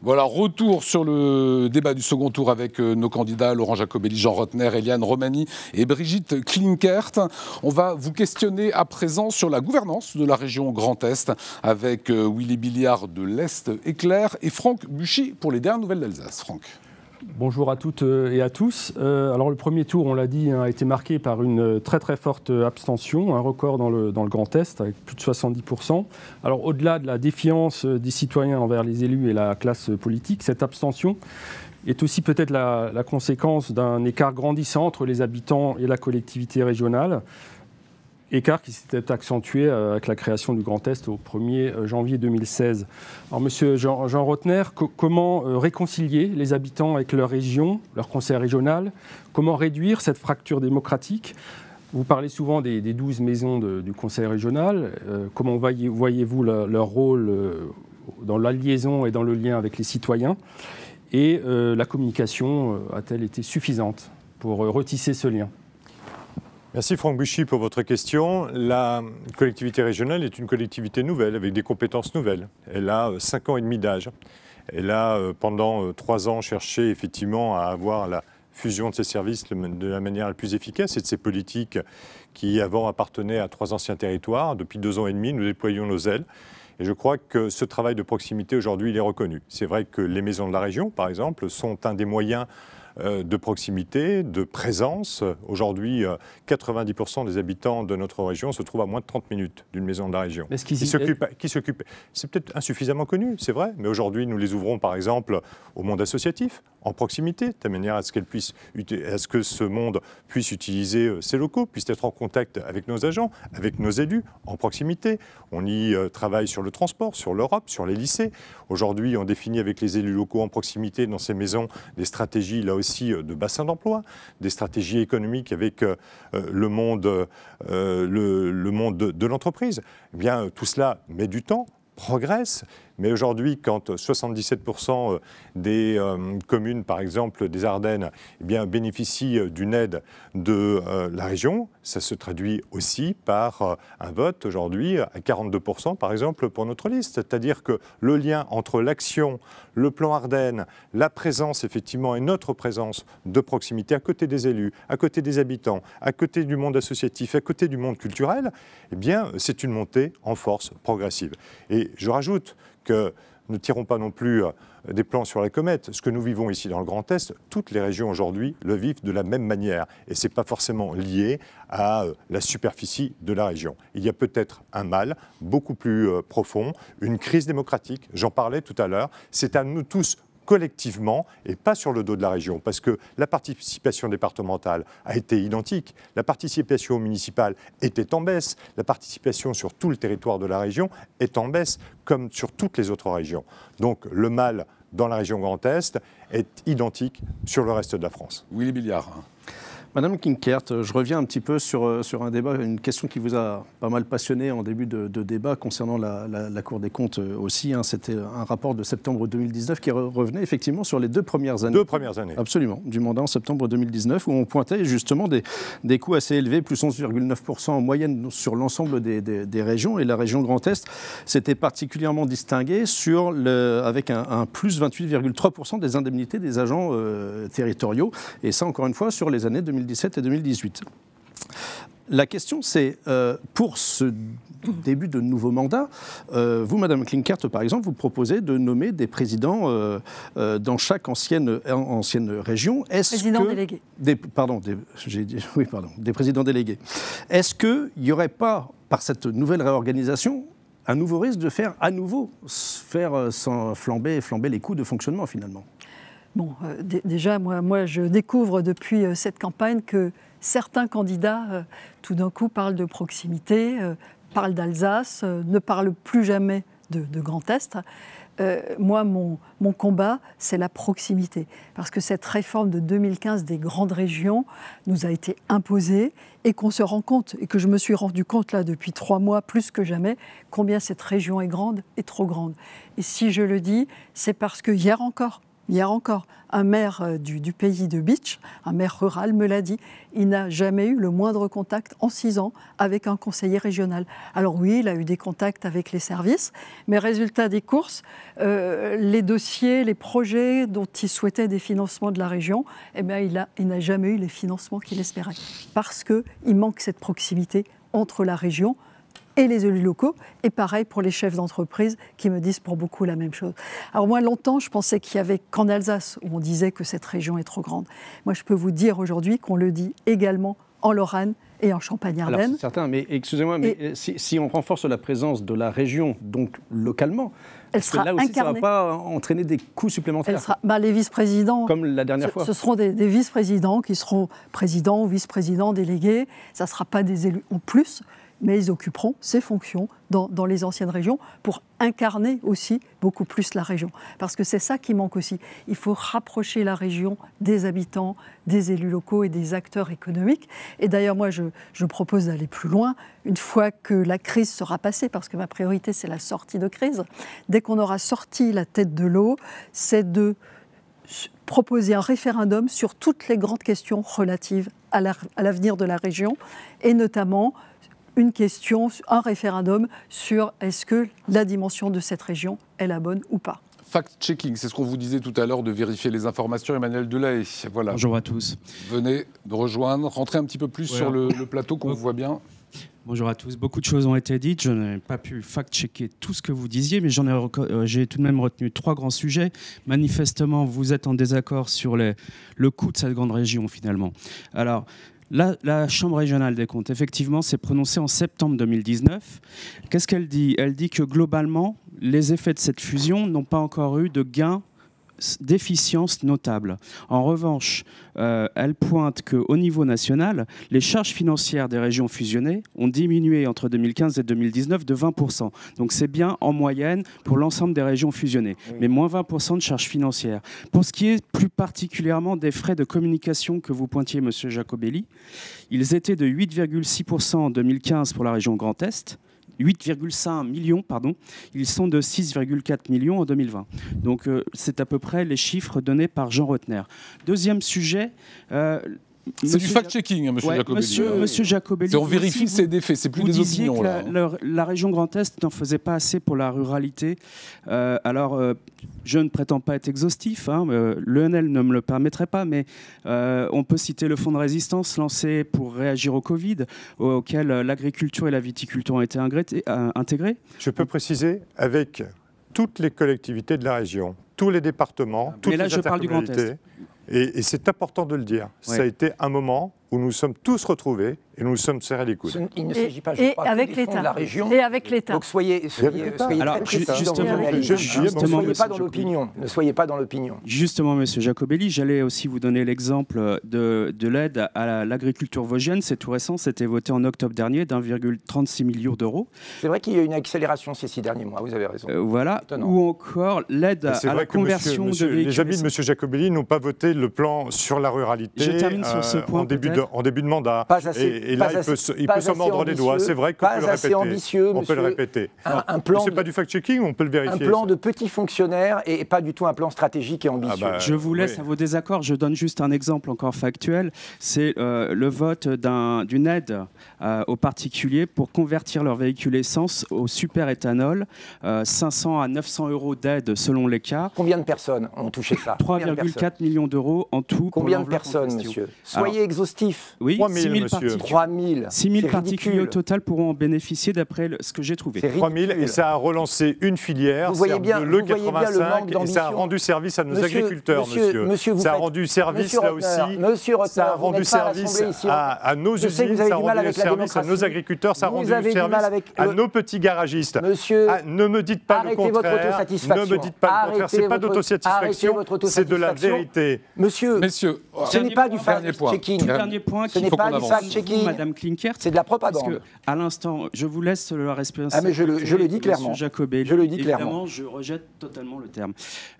Voilà, retour sur le débat du second tour avec nos candidats Laurent Jacobelli, Jean Rottner, Éliane Romani et Brigitte Klinkert. On va vous questionner à présent sur la gouvernance de la région Grand Est avec Willy Billiard de l'Est Éclair et Franck Buchy pour les dernières nouvelles d'Alsace. Franck. Bonjour à toutes et à tous. Alors le premier tour, on l'a dit, a été marqué par une très très forte abstention, un record dans le Grand Est avec plus de 70%. Alors au-delà de la défiance des citoyens envers les élus et la classe politique, cette abstention est aussi peut-être la conséquence d'un écart grandissant entre les habitants et la collectivité régionale. Écart qui s'était accentué avec la création du Grand Est au 1er janvier 2016. Alors, monsieur Jean Rottner, comment réconcilier les habitants avec leur région, leur conseil régional? Comment réduire cette fracture démocratique? Vous parlez souvent des 12 maisons du conseil régional. Comment voyez-vous leur rôle dans la liaison et dans le lien avec les citoyens? Et la communication a-t-elle été suffisante pour retisser ce lien? Merci Franck Buchy pour votre question. La collectivité régionale est une collectivité nouvelle, avec des compétences nouvelles. Elle a 5 ans et demi d'âge. Elle a, pendant 3 ans, cherché effectivement à avoir la fusion de ses services de la manière la plus efficace et de ses politiques qui, avant, appartenaient à 3 anciens territoires. Depuis 2 ans et demi, nous déployons nos ailes. Et je crois que ce travail de proximité, aujourd'hui, il est reconnu. C'est vrai que les maisons de la région, par exemple, sont un des moyens de proximité, de présence. Aujourd'hui, 90% des habitants de notre région se trouvent à moins de 30 minutes d'une maison de la région. Qui s'occupe. C'est peut-être insuffisamment connu, c'est vrai, mais aujourd'hui, nous les ouvrons, par exemple, au monde associatif, en proximité, de manière à ce que ce monde puisse utiliser ses locaux, puisse être en contact avec nos agents, avec nos élus, en proximité. On y travaille sur le transport, sur l'Europe, sur les lycées. Aujourd'hui, on définit avec les élus locaux en proximité dans ces maisons des stratégies, là aussi, de bassin d'emploi, des stratégies économiques avec le monde de l'entreprise. Eh bien, tout cela met du temps, progresse. Mais aujourd'hui, quand 77% des communes, par exemple des Ardennes, eh bien, bénéficient d'une aide de la région, ça se traduit aussi par un vote aujourd'hui à 42%, par exemple, pour notre liste. C'est-à-dire que le lien entre l'action, le plan Ardennes, la présence, effectivement, et notre présence de proximité à côté des élus, à côté des habitants, à côté du monde associatif, à côté du monde culturel, eh bien, c'est une montée en force progressive. Et je rajoute que ne tirons pas non plus des plans sur la comète. Ce que nous vivons ici dans le Grand Est, toutes les régions aujourd'hui le vivent de la même manière. Et ce n'est pas forcément lié à la superficie de la région. Il y a peut-être un mal beaucoup plus profond, une crise démocratique, j'en parlais tout à l'heure. C'est à nous tous collectivement et pas sur le dos de la région, parce que la participation départementale a été identique, la participation municipale était en baisse, la participation sur tout le territoire de la région est en baisse, comme sur toutes les autres régions. Donc le mal dans la région Grand Est est identique sur le reste de la France. Willy Billiard. Madame Klinkert, je reviens un petit peu sur un débat, une question qui vous a pas mal passionné en début de débat concernant la Cour des comptes aussi. C'était un rapport de septembre 2019 qui revenait effectivement sur les 2 premières années. 2 premières années. Absolument, du mandat en septembre 2019, où on pointait justement des coûts assez élevés, plus 11,9% en moyenne sur l'ensemble des régions. Et la région Grand Est s'était particulièrement distinguée avec un plus 28,3% des indemnités des agents territoriaux. Et ça, encore une fois, sur les années 2017 et 2018. La question, c'est, pour ce début de nouveau mandat, vous, Madame Klinkert, par exemple, vous proposez de nommer des présidents dans chaque ancienne région. Présidents délégués. Des présidents délégués. Est-ce qu'il n'y aurait pas, par cette nouvelle réorganisation, un nouveau risque de faire à nouveau flamber les coûts de fonctionnement, finalement? Bon, déjà, moi, je découvre depuis cette campagne que certains candidats, tout d'un coup, parlent de proximité, parlent d'Alsace, ne parlent plus jamais de Grand Est. Moi, mon combat, c'est la proximité. Parce que cette réforme de 2015 des grandes régions nous a été imposée et qu'on se rend compte, et que je me suis rendu compte là depuis 3 mois, plus que jamais, combien cette région est grande et trop grande. Et si je le dis, c'est parce que hier encore, hier encore, un maire du pays de Beach, un maire rural, me l'a dit, il n'a jamais eu le moindre contact en 6 ans avec un conseiller régional. Alors oui, il a eu des contacts avec les services, mais résultat des courses, les dossiers, les projets dont il souhaitait des financements de la région, eh bien, il n'a jamais eu les financements qu'il espérait. Parce qu'il manque cette proximité entre la région et les élus locaux, et pareil pour les chefs d'entreprise qui me disent pour beaucoup la même chose. Alors moi, longtemps, je pensais qu'il y avait qu'en Alsace où on disait que cette région est trop grande. Moi, je peux vous dire aujourd'hui qu'on le dit également en Lorraine et en Champagne-Ardenne. Alors, c'est certain, mais excusez-moi, mais si on renforce la présence de la région, donc localement, elle sera là aussi, incarnée. Ça ne va pas entraîner des coûts supplémentaires. Les vice-présidents, comme la dernière fois. Ce seront des vice-présidents qui seront présidents ou vice-présidents délégués. Ça ne sera pas des élus en plus, mais ils occuperont ces fonctions dans les anciennes régions pour incarner aussi beaucoup plus la région. Parce que c'est ça qui manque aussi. Il faut rapprocher la région des habitants, des élus locaux et des acteurs économiques. Et d'ailleurs, moi, je propose d'aller plus loin. Une fois que la crise sera passée, parce que ma priorité, c'est la sortie de crise, dès qu'on aura sorti la tête de l'eau, c'est de proposer un référendum sur toutes les grandes questions relatives à l'avenir de la région, et notamment une question, un référendum sur est-ce que la dimension de cette région est la bonne ou pas. Fact-checking, c'est ce qu'on vous disait tout à l'heure, de vérifier les informations. Emmanuel Delahaye, voilà. Bonjour à tous. Venez de rejoindre, rentrez un petit peu plus sur le plateau qu'on vous voit bien. Bonjour à tous. Beaucoup de choses ont été dites. Je n'ai pas pu fact-checker tout ce que vous disiez, mais j'ai tout de même retenu 3 grands sujets. Manifestement, vous êtes en désaccord sur le coût de cette grande région, finalement. Alors, la Chambre régionale des comptes, effectivement, s'est prononcée en septembre 2019. Qu'est-ce qu'elle dit ? Elle dit que globalement, les effets de cette fusion n'ont pas encore eu de gains d'efficience notable. En revanche, elle pointe qu'au niveau national, les charges financières des régions fusionnées ont diminué entre 2015 et 2019 de 20%. Donc c'est bien en moyenne pour l'ensemble des régions fusionnées, mais moins 20% de charges financières. Pour ce qui est plus particulièrement des frais de communication que vous pointiez, M. Jacobelli, ils étaient de 8,6% en 2015 pour la région Grand Est, 8,5 millions, pardon, ils sont de 6,4 millions en 2020. Donc c'est à peu près les chiffres donnés par Jean Rotner. Deuxième sujet... c'est du fact-checking, M. Jacobelli. Monsieur Jacobelli, on vérifie ces défaits, c'est plus des opinions. La région Grand Est n'en faisait pas assez pour la ruralité. Je ne prétends pas être exhaustif, l'ENL ne me le permettrait pas, mais on peut citer le fonds de résistance lancé pour réagir au Covid, auquel l'agriculture et la viticulture ont été intégrés. Je peux préciser, avec toutes les collectivités de la région, tous les départements, toutes les intercommunalités. Et c'est important de le dire. Ouais. Ça a été un moment où nous sommes tous retrouvés et nous nous sommes serrés les coudes. Il ne s'agit pas, je crois, avec l'État. De la région. Et avec l'État. Donc soyez alors, très précis dans vos analyses. Ne soyez pas dans l'opinion. Ne soyez pas dans l'opinion. Justement, Monsieur Jacobelli, j'allais aussi vous donner l'exemple de l'aide à l'agriculture vosgienne. C'est tout récent, c'était voté en octobre dernier d'1,36 million d'euros. C'est vrai qu'il y a eu une accélération ces 6 derniers mois, vous avez raison. Voilà, ou encore l'aide à la conversion de véhicules. Les amis de M. Jacobelli n'ont pas voté le plan sur la ruralité. Je termine sur ce point, en début de mandat. Et là, il peut s'en mordre les doigts. C'est vrai qu'on peut le répéter. Ambitieux, on peut le répéter. C'est pas du fact-checking, on peut le vérifier. Un plan de petits fonctionnaires et pas du tout un plan stratégique et ambitieux. Je vous laisse à vos désaccords. Je donne juste un exemple encore factuel. C'est le vote d'une aide aux particuliers pour convertir leur véhicule essence au super-éthanol. 500 à 900 euros d'aide selon les cas. Combien de personnes ont touché ça ? 3,4 millions d'euros en tout. Combien de personnes, monsieur ? Soyez exhaustif. Oui, 3 000, monsieur. 3 000. 6 000 particuliers au total pourront en bénéficier d'après ce que j'ai trouvé. 3 000 et ça a relancé une filière, vous voyez bien le 85, et ça a rendu service à nos agriculteurs, monsieur. Ça a rendu service là aussi. Ça a rendu service à nos usines, ça a rendu service à nos agriculteurs, ça a rendu service à nos petits garagistes. Monsieur, ne me dites pas le contraire. Ne me dites pas le contraire. C'est pas d'autosatisfaction, c'est de la vérité. Monsieur, ce n'est pas du fact-checking. dernier point Ce n'est pas du fact-checking, Madame Klinkert. C'est de la propagande. Parce que, à l'instant, je vous laisse la responsabilité. Ah, mais je le dis clairement. Jacobelli. Je le dis Évidemment, clairement. je rejette totalement le terme.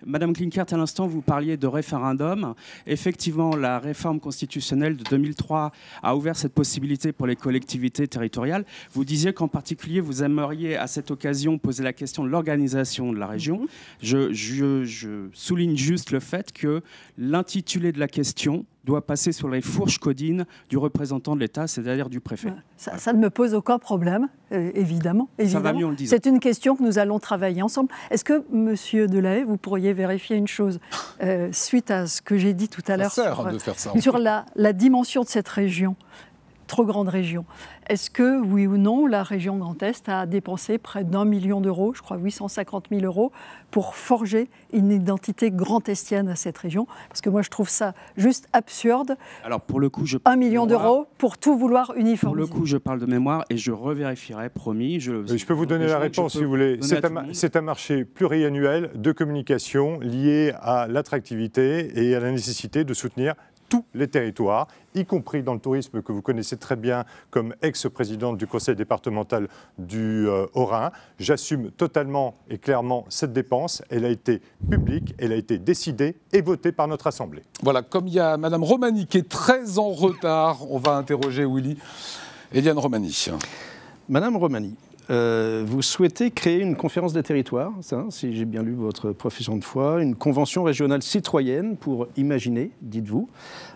Madame Klinkert, à l'instant, vous parliez de référendum. Effectivement, la réforme constitutionnelle de 2003 a ouvert cette possibilité pour les collectivités territoriales. Vous disiez qu'en particulier, vous aimeriez à cette occasion poser la question de l'organisation de la région. Je souligne juste le fait que l'intitulé de la question doit passer sur les fourches codines du représentant de l'État, c'est-à-dire du préfet. Ça ne me pose aucun problème, évidemment. Ça va mieux en le disant. C'est une question que nous allons travailler ensemble. Est-ce que, Monsieur Delahaye, vous pourriez vérifier une chose suite à ce que j'ai dit tout à l'heure sur la dimension de cette région, trop grande région. Est-ce que, oui ou non, la région Grand Est a dépensé près d'1 million d'euros, je crois 850 000 euros, pour forger une identité grand-estienne à cette région? Parce que moi, je trouve ça juste absurde. Alors, pour le coup, 1 million d'euros pour tout vouloir uniformiser. Pour le coup, je parle de mémoire et je revérifierai, promis. Je peux vous donner la réponse, si vous voulez. C'est un marché pluriannuel de communication lié à l'attractivité et à la nécessité de soutenir tous les territoires, y compris dans le tourisme que vous connaissez très bien comme ex-présidente du conseil départemental du Haut-Rhin. J'assume totalement et clairement cette dépense. Elle a été publique, elle a été décidée et votée par notre Assemblée. Voilà, comme il y a Madame Romani qui est très en retard, on va interroger Willy. Eliane Romani. Madame Romani, vous souhaitez créer une conférence des territoires, ça, si j'ai bien lu votre profession de foi, une convention régionale citoyenne pour imaginer, dites-vous.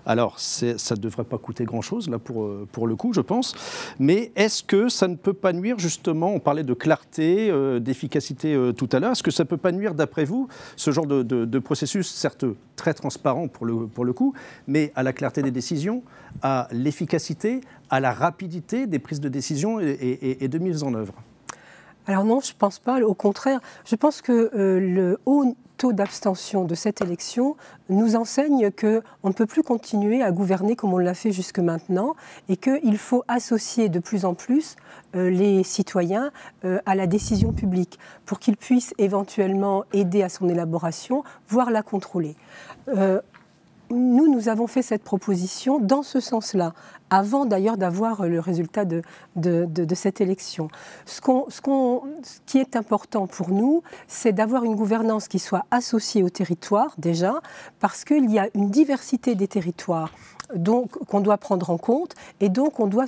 Alors, ça ne devrait pas coûter grand-chose, là, pour le coup, je pense. Mais est-ce que ça ne peut pas nuire, justement, on parlait de clarté, d'efficacité tout à l'heure, est-ce que ça ne peut pas nuire, d'après vous, ce genre de processus, certes très transparent pour le coup, mais à la clarté des décisions, à l'efficacité, à la rapidité des prises de décision et de mise en œuvre? Alors non, je ne pense pas. Au contraire, je pense que le haut taux d'abstention de cette élection nous enseigne qu'on ne peut plus continuer à gouverner comme on l'a fait jusque maintenant et qu'il faut associer de plus en plus les citoyens à la décision publique pour qu'ils puissent éventuellement aider à son élaboration, voire la contrôler. Nous avons fait cette proposition dans ce sens-là, avant d'ailleurs d'avoir le résultat de cette élection. Ce qui est important pour nous, c'est d'avoir une gouvernance qui soit associée au territoire, déjà, parce qu'il y a une diversité des territoires qu'on doit prendre en compte, et donc on doit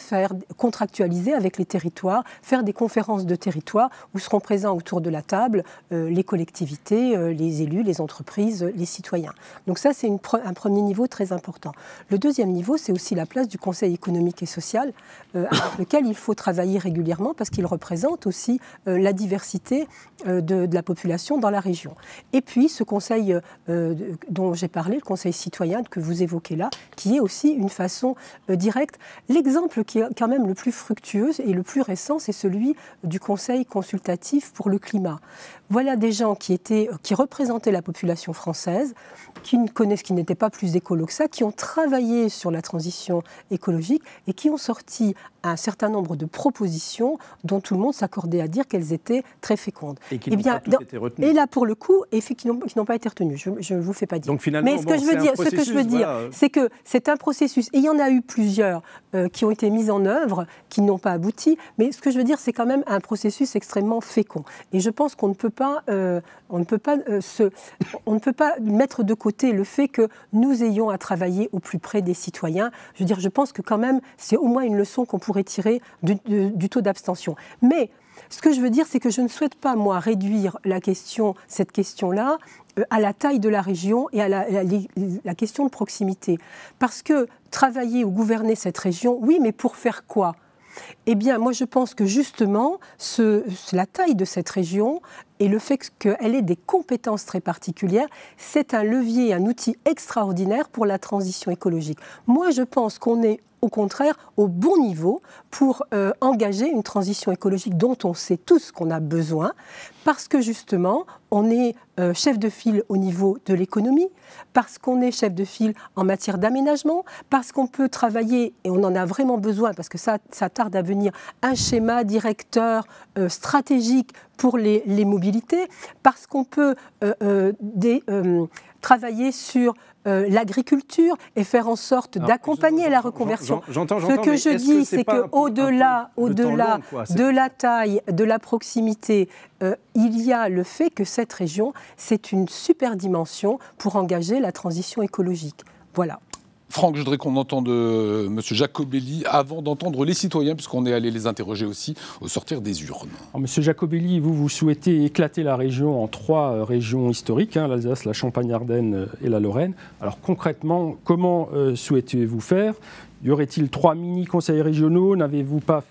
contractualiser avec les territoires, faire des conférences de territoire où seront présents autour de la table les collectivités, les élus, les entreprises, les citoyens. Donc ça, c'est un premier niveau très important. Le deuxième niveau, c'est aussi la place du Conseil économique et social, avec lequel il faut travailler régulièrement parce qu'il représente aussi la diversité de la population dans la région. Et puis ce conseil dont j'ai parlé, le conseil citoyen que vous évoquez là, qui est aussi une façon directe. L'exemple qui est quand même le plus fructueux et le plus récent, c'est celui du Conseil consultatif pour le climat. Voilà des gens qui représentaient la population française, qui n'étaient pas plus écolos que ça, qui ont travaillé sur la transition écologique et qui ont sorti un certain nombre de propositions dont tout le monde s'accordait à dire qu'elles étaient très fécondes. Et qui n'ont pas toutes été retenues. Et là, pour le coup, qui n'ont pas été retenues. Je ne vous fais pas dire. Donc finalement, mais ce que je veux dire, c'est que c'est un processus. Et il y en a eu plusieurs qui ont été mis en œuvre, qui n'ont pas abouti. Mais ce que je veux dire, c'est quand même un processus extrêmement fécond. Et je pense qu'on ne peut pas, mettre de côté le fait que nous ayons à travailler au plus près des citoyens. Je veux dire, je pense que quand même, c'est au moins une leçon qu'on pourrait tirer du taux d'abstention. Mais ce que je veux dire, c'est que je ne souhaite pas, moi, réduire cette question-là à la taille de la région et à la question de proximité. Parce que travailler ou gouverner cette région, oui, mais pour faire quoi ? Eh bien, moi, je pense que justement, la taille de cette région et le fait qu'elle ait des compétences très particulières, c'est un levier, un outil extraordinaire pour la transition écologique. Moi, je pense qu'on est au contraire au bon niveau pour engager une transition écologique dont on sait tous qu'on a besoin, parce que justement, on est chef de file au niveau de l'économie, parce qu'on est chef de file en matière d'aménagement, parce qu'on peut travailler, et on en a vraiment besoin, parce que ça tarde à venir, un schéma directeur stratégique pour les mobilités, parce qu'on peut travailler sur l'agriculture et faire en sorte d'accompagner la reconversion. Ce que je dis, c'est qu'au-delà de la taille, de la proximité, il y a le fait que cette région, c'est une super dimension pour engager la transition écologique. Voilà. Franck, je voudrais qu'on entende M. Jacobelli avant d'entendre les citoyens, puisqu'on est allé les interroger aussi au sortir des urnes. M. Jacobelli, vous souhaitez éclater la région en 3 régions historiques, l'Alsace, la Champagne-Ardenne et la Lorraine. Alors concrètement, comment souhaitez-vous faire? Y aurait-il 3 mini-conseils régionaux? N'allez-vous pas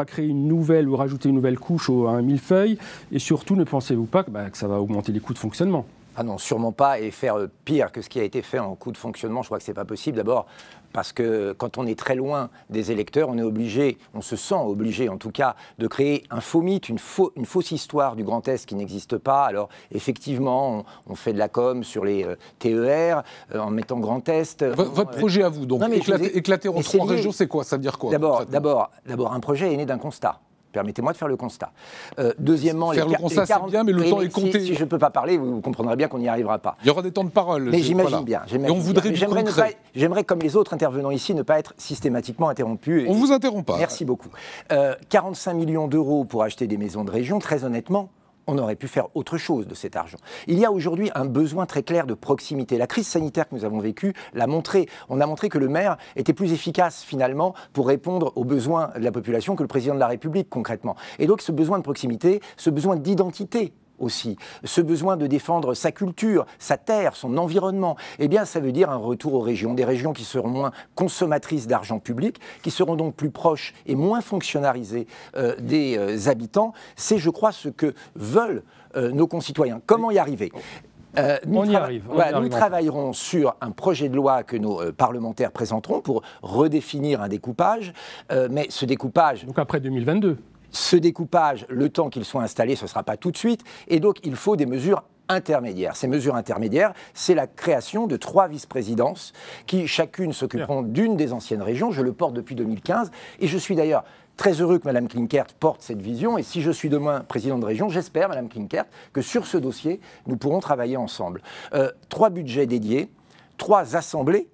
créer une nouvelle ou rajouter une nouvelle couche à un millefeuille? Et surtout, ne pensez-vous pas que ça va augmenter les coûts de fonctionnement? Ah non, sûrement pas, et faire pire que ce qui a été fait en coût de fonctionnement, je crois que ce n'est pas possible. D'abord, parce que quand on est très loin des électeurs, on est obligé, on se sent obligé en tout cas, de créer un faux mythe, une fausse histoire du Grand Est qui n'existe pas. Alors effectivement, on fait de la com sur les TER, en mettant Grand Est. Votre projet à vous, donc éclater en 3 régions, c'est quoi? Ça veut dire quoi? D'abord, un projet est né d'un constat. Permettez-moi de faire le constat. Deuxièmement, faire le constat, c'est bien, mais le temps est compté. Si je ne peux pas parler, vous comprendrez bien qu'on n'y arrivera pas. Il y aura des temps de parole. Mais j'imagine bien. Et on voudrait du concret. J'aimerais, comme les autres intervenants ici, ne pas être systématiquement interrompu. On ne vous interrompt pas. Merci beaucoup. 45 millions d'euros pour acheter des maisons de région, très honnêtement, on aurait pu faire autre chose de cet argent. Il y a aujourd'hui un besoin très clair de proximité. La crise sanitaire que nous avons vécue l'a montré. On a montré que le maire était plus efficace finalement pour répondre aux besoins de la population que le président de la République concrètement. Et donc ce besoin de proximité, ce besoin d'identité aussi, ce besoin de défendre sa culture, sa terre, son environnement, eh bien ça veut dire un retour aux régions, des régions qui seront moins consommatrices d'argent public, qui seront donc plus proches et moins fonctionnalisées des habitants. C'est, je crois, ce que veulent nos concitoyens. Comment y arriver ? Nous travaillerons sur un projet de loi que nos parlementaires présenteront pour redéfinir un découpage, mais ce découpage... Donc après 2022 ? Ce découpage, le temps qu'il soit installé, ce ne sera pas tout de suite, et donc il faut des mesures intermédiaires. Ces mesures intermédiaires, c'est la création de 3 vice-présidences qui chacune s'occuperont d'une des anciennes régions. Je le porte depuis 2015, et je suis d'ailleurs très heureux que Mme Klinkert porte cette vision, et si je suis demain président de région, j'espère, Mme Klinkert, que sur ce dossier, nous pourrons travailler ensemble. 3 budgets dédiés, 3 assemblées,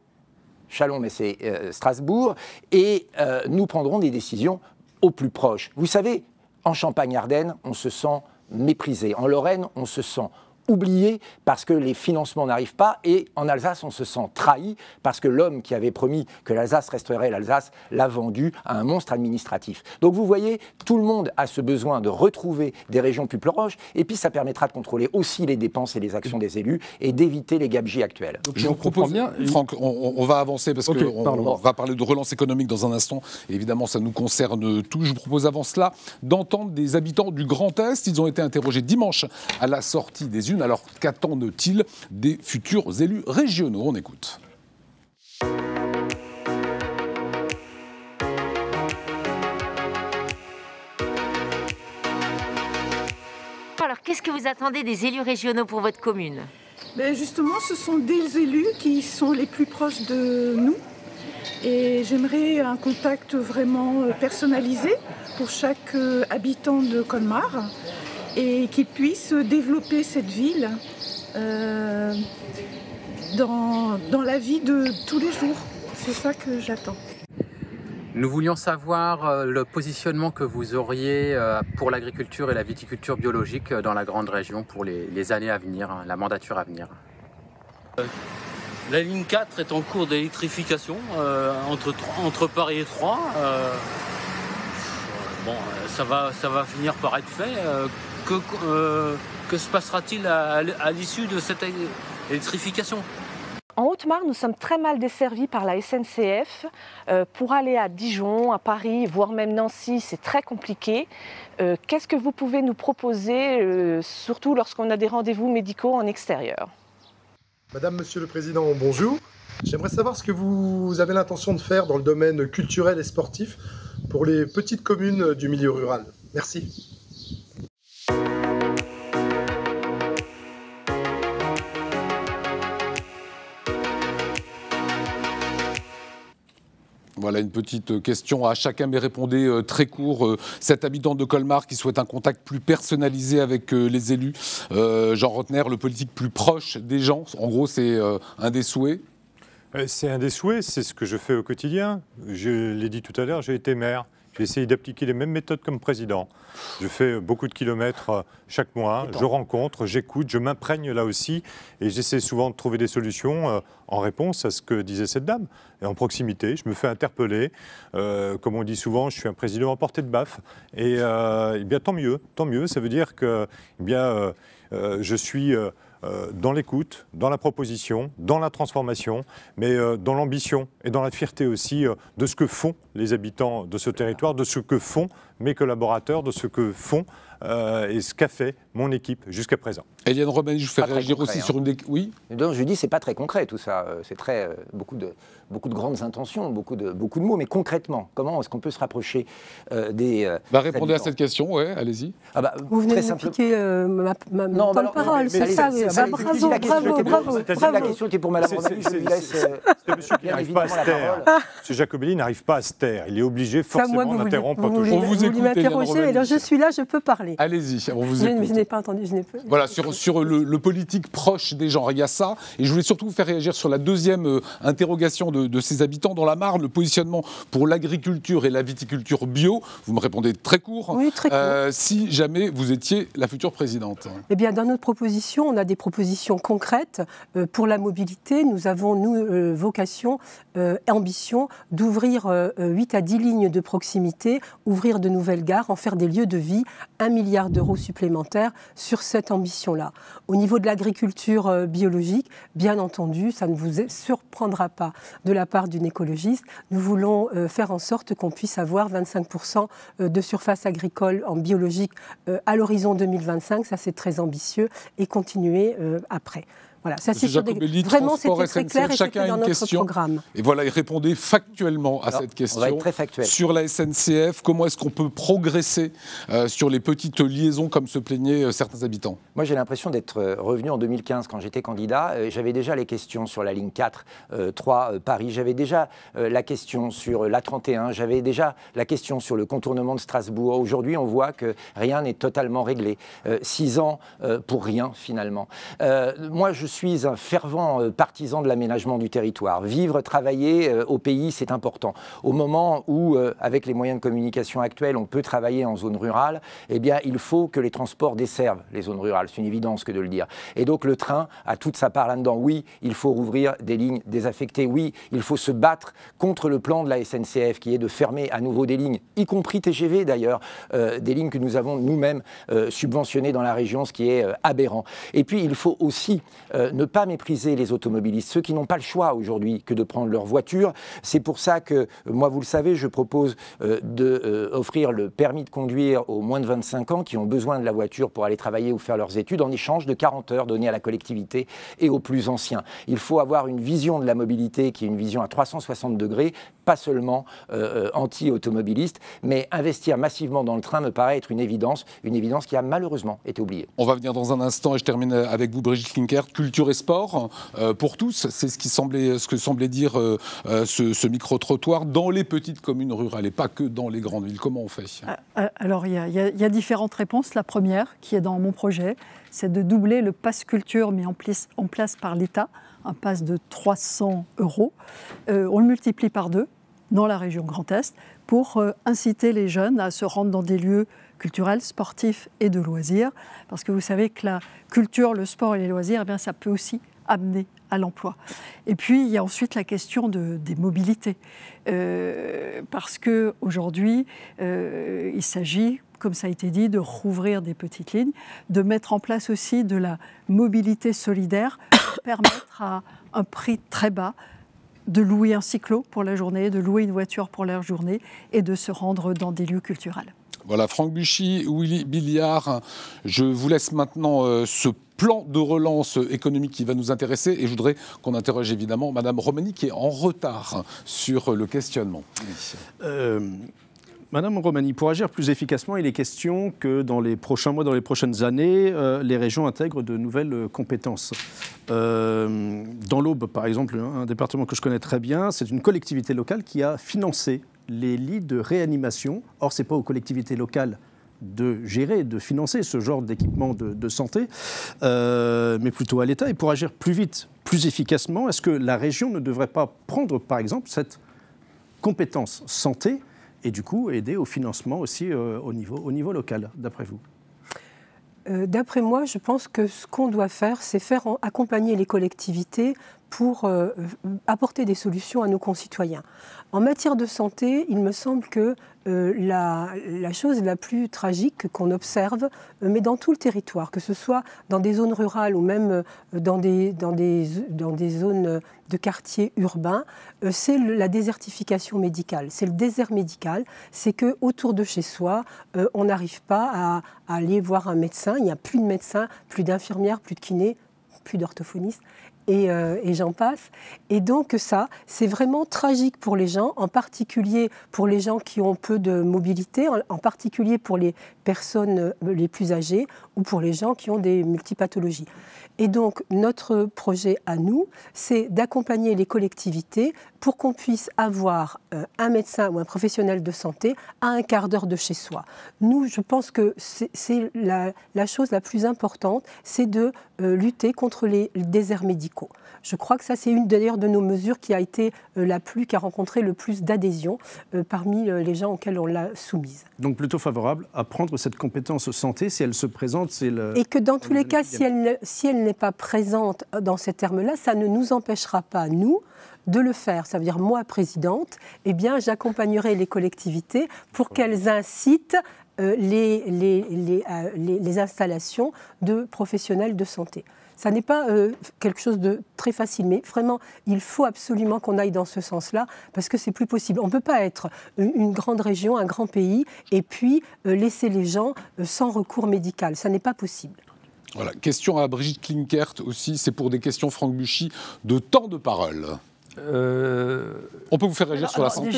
Châlons, mais c'est Strasbourg, et nous prendrons des décisions au plus proche. Vous savez, en Champagne-Ardenne, on se sent méprisé. En Lorraine, on se sent oublié parce que les financements n'arrivent pas, et en Alsace, on se sent trahi parce que l'homme qui avait promis que l'Alsace resterait l'Alsace l'a vendu à un monstre administratif. Donc vous voyez, tout le monde a ce besoin de retrouver des régions plus proches, et puis ça permettra de contrôler aussi les dépenses et les actions des élus et d'éviter les gabegies actuelles. Donc, je vous propose, Franck, on va avancer parce qu'on va parler de relance économique dans un instant. Et évidemment, ça nous concerne tous. Je vous propose avant cela d'entendre des habitants du Grand Est. Ils ont été interrogés dimanche à la sortie des urnes. Alors, qu'attendent-ils des futurs élus régionaux? On écoute. Alors, qu'est-ce que vous attendez des élus régionaux pour votre commune? Justement, ce sont des élus qui sont les plus proches de nous. Et j'aimerais un contact vraiment personnalisé pour chaque habitant de Colmar, et qu'ils puissent développer cette ville dans la vie de tous les jours. C'est ça que j'attends. Nous voulions savoir le positionnement que vous auriez pour l'agriculture et la viticulture biologique dans la grande région pour les années à venir, la mandature à venir. La ligne 4 est en cours d'électrification entre Paris et Troyes. Ça va finir par être fait. Que se passera-t-il à l'issue de cette électrification ? En Haute-Marne, nous sommes très mal desservis par la SNCF. Pour aller à Dijon, à Paris, voire même Nancy, c'est très compliqué. Qu'est-ce que vous pouvez nous proposer, surtout lorsqu'on a des rendez-vous médicaux en extérieur ? Madame, Monsieur le Président, bonjour. J'aimerais savoir ce que vous avez l'intention de faire dans le domaine culturel et sportif pour les petites communes du milieu rural. Merci. Voilà une petite question à chacun, mais répondez très court. Cet habitant de Colmar qui souhaite un contact plus personnalisé avec les élus. Jean Rotner, le politique plus proche des gens. En gros, c'est un des souhaits. C'est un des souhaits, c'est ce que je fais au quotidien. Je l'ai dit tout à l'heure, j'ai été maire. J'ai essayé d'appliquer les mêmes méthodes comme président. Je fais beaucoup de kilomètres chaque mois, je rencontre, j'écoute, je m'imprègne là aussi et j'essaie souvent de trouver des solutions en réponse à ce que disait cette dame. Et en proximité, je me fais interpeller. Comme on dit souvent, je suis un président à portée de baffe. Et bien tant mieux, ça veut dire que je suis... dans l'écoute, dans la proposition, dans la transformation, mais dans l'ambition et dans la fierté aussi de ce que font les habitants de ce territoire, de ce que font mes collaborateurs, de ce que font et ce qu'a fait mon équipe jusqu'à présent. Eliane Romani, je vous fais réagir concret, aussi sur une... Oui. Donc, je dis, c'est pas très concret tout ça. C'est très beaucoup de grandes intentions, beaucoup de mots, mais concrètement, comment est-ce qu'on peut se rapprocher des répondez à cette question, ouais, allez-y. Vous venez de me piquer ma parole, c'est ça. Bravo. La question qui est pour Madame Romani, je lui laisse bien évidemment la parole. M. Jacobelli n'arrive pas à se taire. Il est obligé forcément d'interrompre. On vous écoute, m'interroger, alors je suis là, je peux parler. Allez-y, on vous écoute. Je n'ai pas entendu, Voilà, sur le politique proche des gens, il y a ça. Et je voulais surtout vous faire réagir sur la deuxième interrogation de ces habitants dans la Marne, le positionnement pour l'agriculture et la viticulture bio. Vous me répondez très court. Oui, très court. Si jamais vous étiez la future présidente. Eh bien, dans notre proposition, on a des propositions concrètes. Pour la mobilité, nous avons, vocation, ambition d'ouvrir 8 à 10 lignes de proximité, ouvrir de nouvelles gares, en faire des lieux de vie, 1 milliard d'euros supplémentaires sur cette ambition-là. Au niveau de l'agriculture biologique, bien entendu, ça ne vous surprendra pas de la part d'une écologiste. Nous voulons faire en sorte qu'on puisse avoir 25% de surface agricole en biologique à l'horizon 2025. Ça, c'est très ambitieux. Et continuer après. Voilà, ça c'est sur vraiment c'était très clair et c'était dans notre programme. Et voilà, il répondait factuellement à cette question. On va être très factuel. Sur la SNCF, comment est-ce qu'on peut progresser sur les petites liaisons comme se plaignaient certains habitants? Moi j'ai l'impression d'être revenu en 2015 quand j'étais candidat. J'avais déjà les questions sur la ligne 4, 3 Paris. J'avais déjà la question sur l'A31. J'avais déjà la question sur le contournement de Strasbourg. Aujourd'hui on voit que rien n'est totalement réglé. 6 ans pour rien finalement. Moi je suis un fervent partisan de l'aménagement du territoire. Vivre, travailler au pays, c'est important. Au moment où, avec les moyens de communication actuels, on peut travailler en zone rurale, eh bien, il faut que les transports desservent les zones rurales. C'est une évidence que de le dire. Et donc, le train a toute sa part là-dedans. Oui, il faut rouvrir des lignes désaffectées. Oui, il faut se battre contre le plan de la SNCF qui est de fermer à nouveau des lignes, y compris TGV d'ailleurs, des lignes que nous avons nous-mêmes subventionnées dans la région, ce qui est aberrant. Et puis, il faut aussi ne pas mépriser les automobilistes, ceux qui n'ont pas le choix aujourd'hui que de prendre leur voiture. C'est pour ça que, moi, vous le savez, je propose d'offrir le permis de conduire aux moins de 25 ans qui ont besoin de la voiture pour aller travailler ou faire leurs études en échange de 40 heures données à la collectivité et aux plus anciens. Il faut avoir une vision de la mobilité qui est une vision à 360 degrés, pas seulement anti-automobiliste, mais investir massivement dans le train me paraît être une évidence qui a malheureusement été oubliée. On va venir dans un instant et je termine avec vous, Brigitte Klinkert. Culture et sport pour tous, c'est ce que semblait dire ce micro-trottoir dans les petites communes rurales et pas que dans les grandes villes. Comment on fait? Alors, il y a différentes réponses. La première, qui est dans mon projet, c'est de doubler le pass culture mis en place par l'État, un pass de 300 €. On le multiplie par 2 dans la région Grand Est pour inciter les jeunes à se rendre dans des lieux culturels, sportifs et de loisirs. Parce que vous savez que la culture, le sport et les loisirs, eh bien, ça peut aussi amener à l'emploi. Et puis, il y a ensuite la question des mobilités. Parce qu'aujourd'hui, il s'agit, comme ça a été dit, de rouvrir des petites lignes, de mettre en place aussi de la mobilité solidaire pour permettre à un prix très bas de louer un cyclo pour la journée, de louer une voiture pour la journée et de se rendre dans des lieux culturels. Voilà, Franck Buchy, Willy Billiard, je vous laisse maintenant ce plan de relance économique qui va nous intéresser et je voudrais qu'on interroge évidemment Madame Romani qui est en retard sur le questionnement. Madame Romani, pour agir plus efficacement, il est question que dans les prochains mois, dans les prochaines années, les régions intègrent de nouvelles compétences. Dans l'Aube, par exemple, un département que je connais très bien, c'est une collectivité locale qui a financé les lits de réanimation. Or, ce n'est pas aux collectivités locales de gérer, de financer ce genre d'équipement de santé, mais plutôt à l'État. Et pour agir plus vite, plus efficacement, est-ce que la région ne devrait pas prendre, par exemple, cette compétence santé et du coup aider au financement aussi au niveau local, d'après vous? D'après moi, je pense que ce qu'on doit faire, c'est accompagner les collectivités pour apporter des solutions à nos concitoyens. En matière de santé, il me semble que la chose la plus tragique qu'on observe, mais dans tout le territoire, que ce soit dans des zones rurales ou même dans des zones de quartiers urbains, c'est la désertification médicale, c'est le désert médical, c'est qu'autour de chez soi, on n'arrive pas à aller voir un médecin, il n'y a plus de médecins, plus d'infirmières, plus de kinés, plus d'orthophonistes. Et j'en passe. Et donc ça, c'est vraiment tragique pour les gens, en particulier pour les gens qui ont peu de mobilité, en particulier pour les personnes les plus âgées ou pour les gens qui ont des multipathologies. Et donc notre projet à nous, c'est d'accompagner les collectivités pour qu'on puisse avoir un médecin ou un professionnel de santé à un quart d'heure de chez soi. Nous, je pense que c'est la chose la plus importante, c'est de lutter contre les déserts médicaux. Je crois que ça, c'est une d'ailleurs de nos mesures qui a rencontré le plus d'adhésion parmi les gens auxquels on l'a soumise. Donc plutôt favorable à prendre cette compétence santé si elle se présente, c'est le... Et que dans tous les cas, si elle n'est pas présente dans ces termes-là, ça ne nous empêchera pas, nous, de le faire. Ça veut dire, moi, présidente, eh bien, j'accompagnerai les collectivités pour qu'elles incitent les installations de professionnels de santé. Ça n'est pas quelque chose de très facile, mais vraiment, il faut absolument qu'on aille dans ce sens-là, parce que c'est plus possible. On ne peut pas être une grande région, un grand pays, et puis laisser les gens sans recours médical. Ça n'est pas possible. Voilà. Question à Brigitte Klinkert aussi, c'est pour des questions, Franck Buchy, de temps de parole. On peut vous faire réagir sur la santé.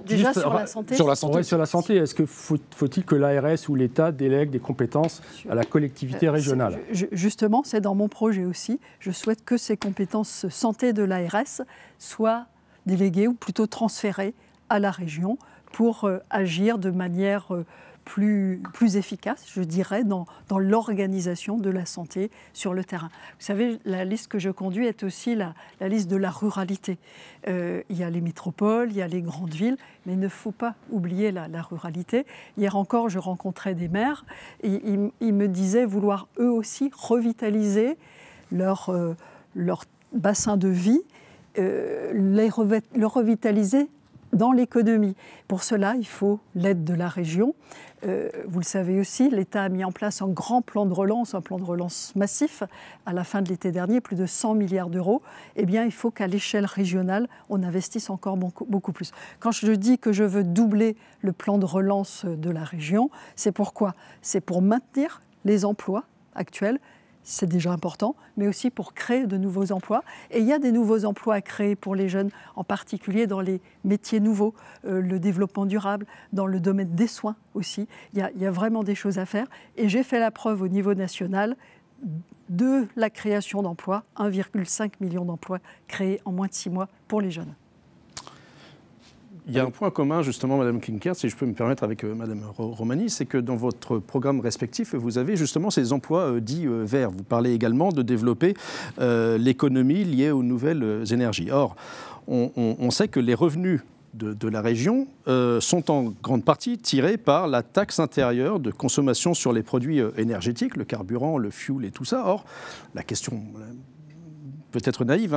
Déjà sur la santé. Sur la santé. Ouais, sur la santé, est-ce que faut-il que l'ARS ou l'État délègue des compétences à la collectivité régionale? Justement, c'est dans mon projet aussi. Je souhaite que ces compétences santé de l'ARS soient déléguées ou plutôt transférées à la région pour agir de manière plus efficace, je dirais, dans l'organisation de la santé sur le terrain. Vous savez, la liste que je conduis est aussi la liste de la ruralité. Il y a les métropoles, il y a les grandes villes, mais il ne faut pas oublier la ruralité. Hier encore, je rencontrais des maires et ils me disaient vouloir eux aussi revitaliser leur bassin de vie, le revitaliser dans l'économie. Pour cela, il faut l'aide de la région. Vous le savez aussi, l'État a mis en place un grand plan de relance massif à la fin de l'été dernier, plus de 100 milliards d'euros. Eh bien, il faut qu'à l'échelle régionale, on investisse encore beaucoup plus. Quand je dis que je veux doubler le plan de relance de la région, c'est pourquoi? C'est pour maintenir les emplois actuels. C'est déjà important, mais aussi pour créer de nouveaux emplois. Et il y a des nouveaux emplois à créer pour les jeunes, en particulier dans les métiers nouveaux, le développement durable, dans le domaine des soins aussi. Il y a vraiment des choses à faire. Et j'ai fait la preuve au niveau national de la création d'emplois, 1,5 million d'emplois créés en moins de 6 mois pour les jeunes. Il y a un point commun, justement, Madame Klinkert, si je peux me permettre avec Madame Romani, c'est que dans votre programme respectif, vous avez justement ces emplois dits verts. Vous parlez également de développer l'économie liée aux nouvelles énergies. Or, on sait que les revenus de la région sont en grande partie tirés par la taxe intérieure de consommation sur les produits énergétiques, le carburant, le fuel et tout ça. Or, la question... peut-être naïve,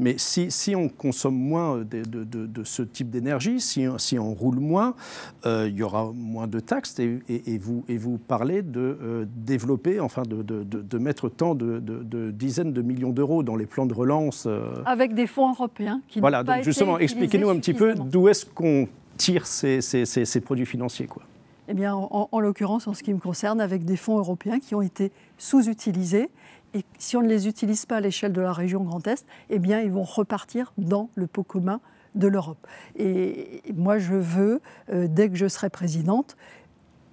mais si on consomme moins de ce type d'énergie, si on roule moins, il y aura moins de taxes et vous parlez de développer, enfin de mettre tant de dizaines de millions d'euros dans les plans de relance. Avec des fonds européens qui voilà, n'ont pas donc justement, été expliquez-nous un petit peu d'où est-ce qu'on tire ces produits financiers, quoi. Eh bien, en l'occurrence, en ce qui me concerne, avec des fonds européens qui ont été sous-utilisés. Et si on ne les utilise pas à l'échelle de la région Grand Est, eh bien, ils vont repartir dans le pot commun de l'Europe. Et moi, je veux, dès que je serai présidente,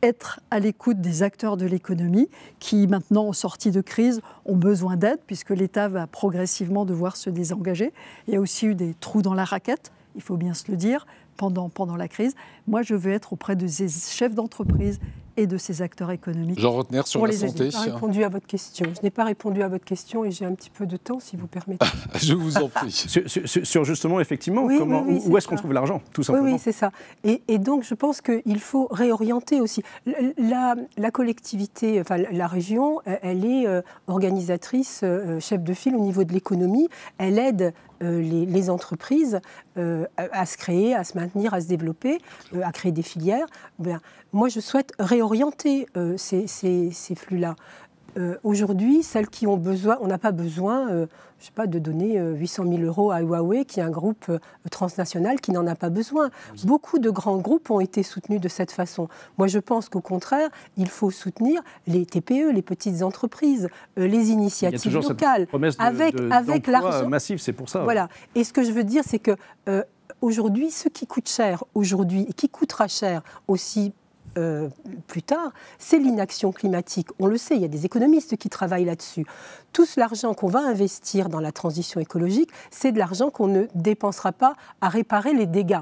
être à l'écoute des acteurs de l'économie qui, maintenant, en sortie de crise, ont besoin d'aide, puisque l'État va progressivement devoir se désengager. Il y a aussi eu des trous dans la raquette, il faut bien se le dire, pendant la crise. Moi, je veux être auprès de ces chefs d'entreprise et de ces acteurs économiques. Jean Rotner, sur la santé. Je n'ai pas répondu à votre question. Je n'ai pas répondu à votre question et j'ai un petit peu de temps, si vous permettez. Je vous en prie. Sur justement, effectivement, où est-ce qu'on trouve l'argent, tout simplement. Oui, c'est ça. Et donc, je pense qu'il faut réorienter aussi. La collectivité, enfin la région, elle est organisatrice, chef de file au niveau de l'économie. Elle aide les entreprises à se créer, à se maintenir, à se développer, à créer des filières. Bien, moi, je souhaite réorienter ces flux-là. Aujourd'hui, celles qui ont besoin, on n'a pas besoin, je sais pas, de donner 800 000 € à Huawei, qui est un groupe transnational qui n'en a pas besoin. Beaucoup de grands groupes ont été soutenus de cette façon. Moi, je pense qu'au contraire, il faut soutenir les TPE, les petites entreprises, les initiatives locales, avec l'argent massif. C'est pour ça. Voilà. Et ce que je veux dire, c'est que aujourd'hui, ce qui coûte cher aujourd'hui et qui coûtera cher aussi plus tard, c'est l'inaction climatique. On le sait, il y a des économistes qui travaillent là-dessus. Tout l'argent qu'on va investir dans la transition écologique, c'est de l'argent qu'on ne dépensera pas à réparer les dégâts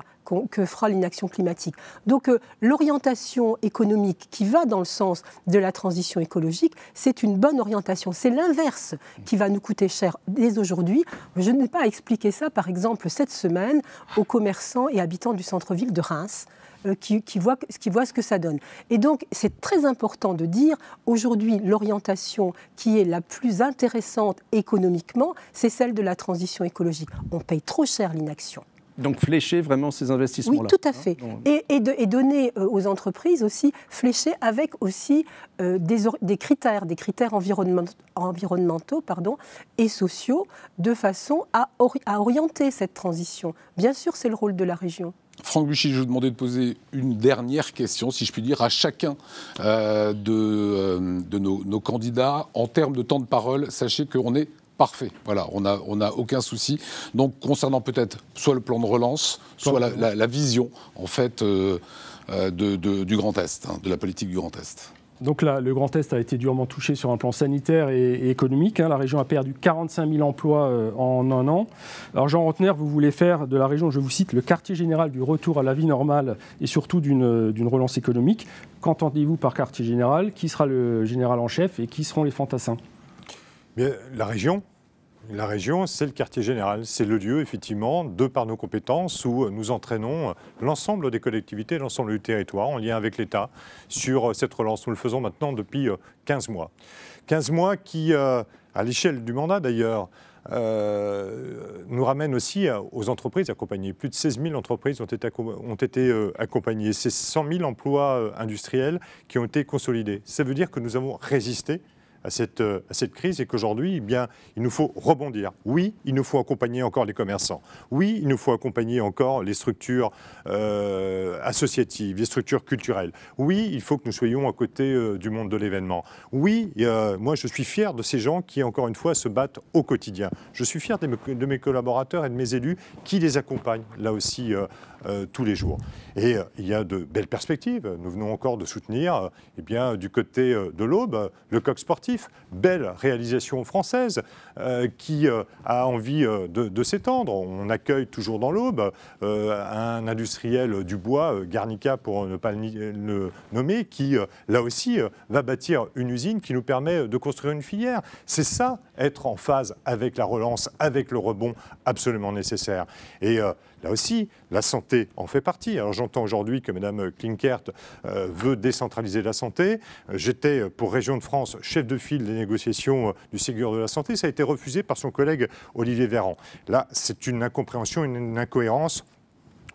que fera l'inaction climatique. Donc l'orientation économique qui va dans le sens de la transition écologique, c'est une bonne orientation. C'est l'inverse qui va nous coûter cher dès aujourd'hui. Je n'ai pas expliqué ça, par exemple, cette semaine, aux commerçants et habitants du centre-ville de Reims, qui voient ce que ça donne. Et donc, c'est très important de dire, aujourd'hui, l'orientation qui est la plus intéressante économiquement, c'est celle de la transition écologique. On paye trop cher l'inaction. Donc flécher vraiment ces investissements-là. Oui, tout à fait. Et donner aux entreprises aussi, flécher avec aussi des critères environnementaux et sociaux, de façon à orienter cette transition. Bien sûr, c'est le rôle de la région. Franck Buchy, je vous demandais de poser une dernière question, si je puis dire, à chacun de nos candidats. En termes de temps de parole, sachez qu'on est parfait. Voilà, on n'a aucun souci. Donc, concernant peut-être soit le plan de relance, soit la vision, en fait, du Grand Est, de la politique du Grand Est. Donc là, le Grand Est a été durement touché sur un plan sanitaire et économique. La région a perdu 45 000 emplois en un an. Alors Jean Rotner, vous voulez faire de la région, je vous cite, le quartier général du retour à la vie normale et surtout d'une relance économique. Qu'entendez-vous par quartier général? Qui sera le général en chef et qui seront les fantassins? Bien, la région, c'est le quartier général. C'est le lieu, effectivement, de par nos compétences, où nous entraînons l'ensemble des collectivités, l'ensemble du territoire, en lien avec l'État, sur cette relance. Nous le faisons maintenant depuis 15 mois. 15 mois qui, à l'échelle du mandat d'ailleurs, nous ramènent aussi aux entreprises accompagnées. Plus de 16 000 entreprises ont été accompagnées. C'est 100 000 emplois industriels qui ont été consolidés. Ça veut dire que nous avons résisté à cette crise et qu'aujourd'hui, eh bien, il nous faut rebondir. Oui, il nous faut accompagner encore les commerçants. Oui, il nous faut accompagner encore les structures associatives, les structures culturelles. Oui, il faut que nous soyons à côté du monde de l'événement. Oui, moi, je suis fier de ces gens qui, encore une fois, se battent au quotidien. Je suis fier de mes collaborateurs et de mes élus qui les accompagnent, là aussi, tous les jours. Et il y a de belles perspectives. Nous venons encore de soutenir, eh bien, du côté de l'Aube, le coq sportif. Belle réalisation française qui a envie de s'étendre. On accueille toujours dans l'Aube un industriel du bois, Garnica pour ne pas le nommer, qui là aussi va bâtir une usine qui nous permet de construire une filière. C'est ça, être en phase avec la relance, avec le rebond absolument nécessaire. Et là aussi, la santé en fait partie. Alors j'entends aujourd'hui que Mme Klinkert veut décentraliser la santé. J'étais pour Région de France chef de file des négociations du Ségur de la santé. Ça a été refusé par son collègue Olivier Véran. Là, c'est une incompréhension, une incohérence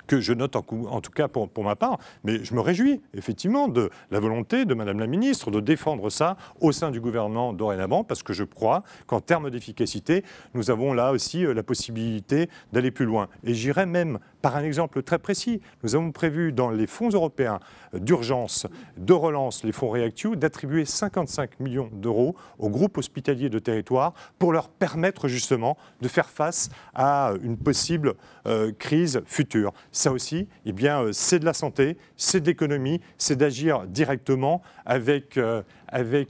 que je note en tout cas pour ma part, mais je me réjouis effectivement de la volonté de Madame la Ministre de défendre ça au sein du gouvernement dorénavant, parce que je crois qu'en termes d'efficacité, nous avons là aussi la possibilité d'aller plus loin. Et j'irais même par un exemple très précis. Nous avons prévu dans les fonds européens d'urgence, de relance, les fonds REACT-EU, d'attribuer 55 millions d'euros aux groupes hospitaliers de territoire pour leur permettre justement de faire face à une possible crise future. Ça aussi, eh bien, c'est de la santé, c'est de l'économie, c'est d'agir directement avec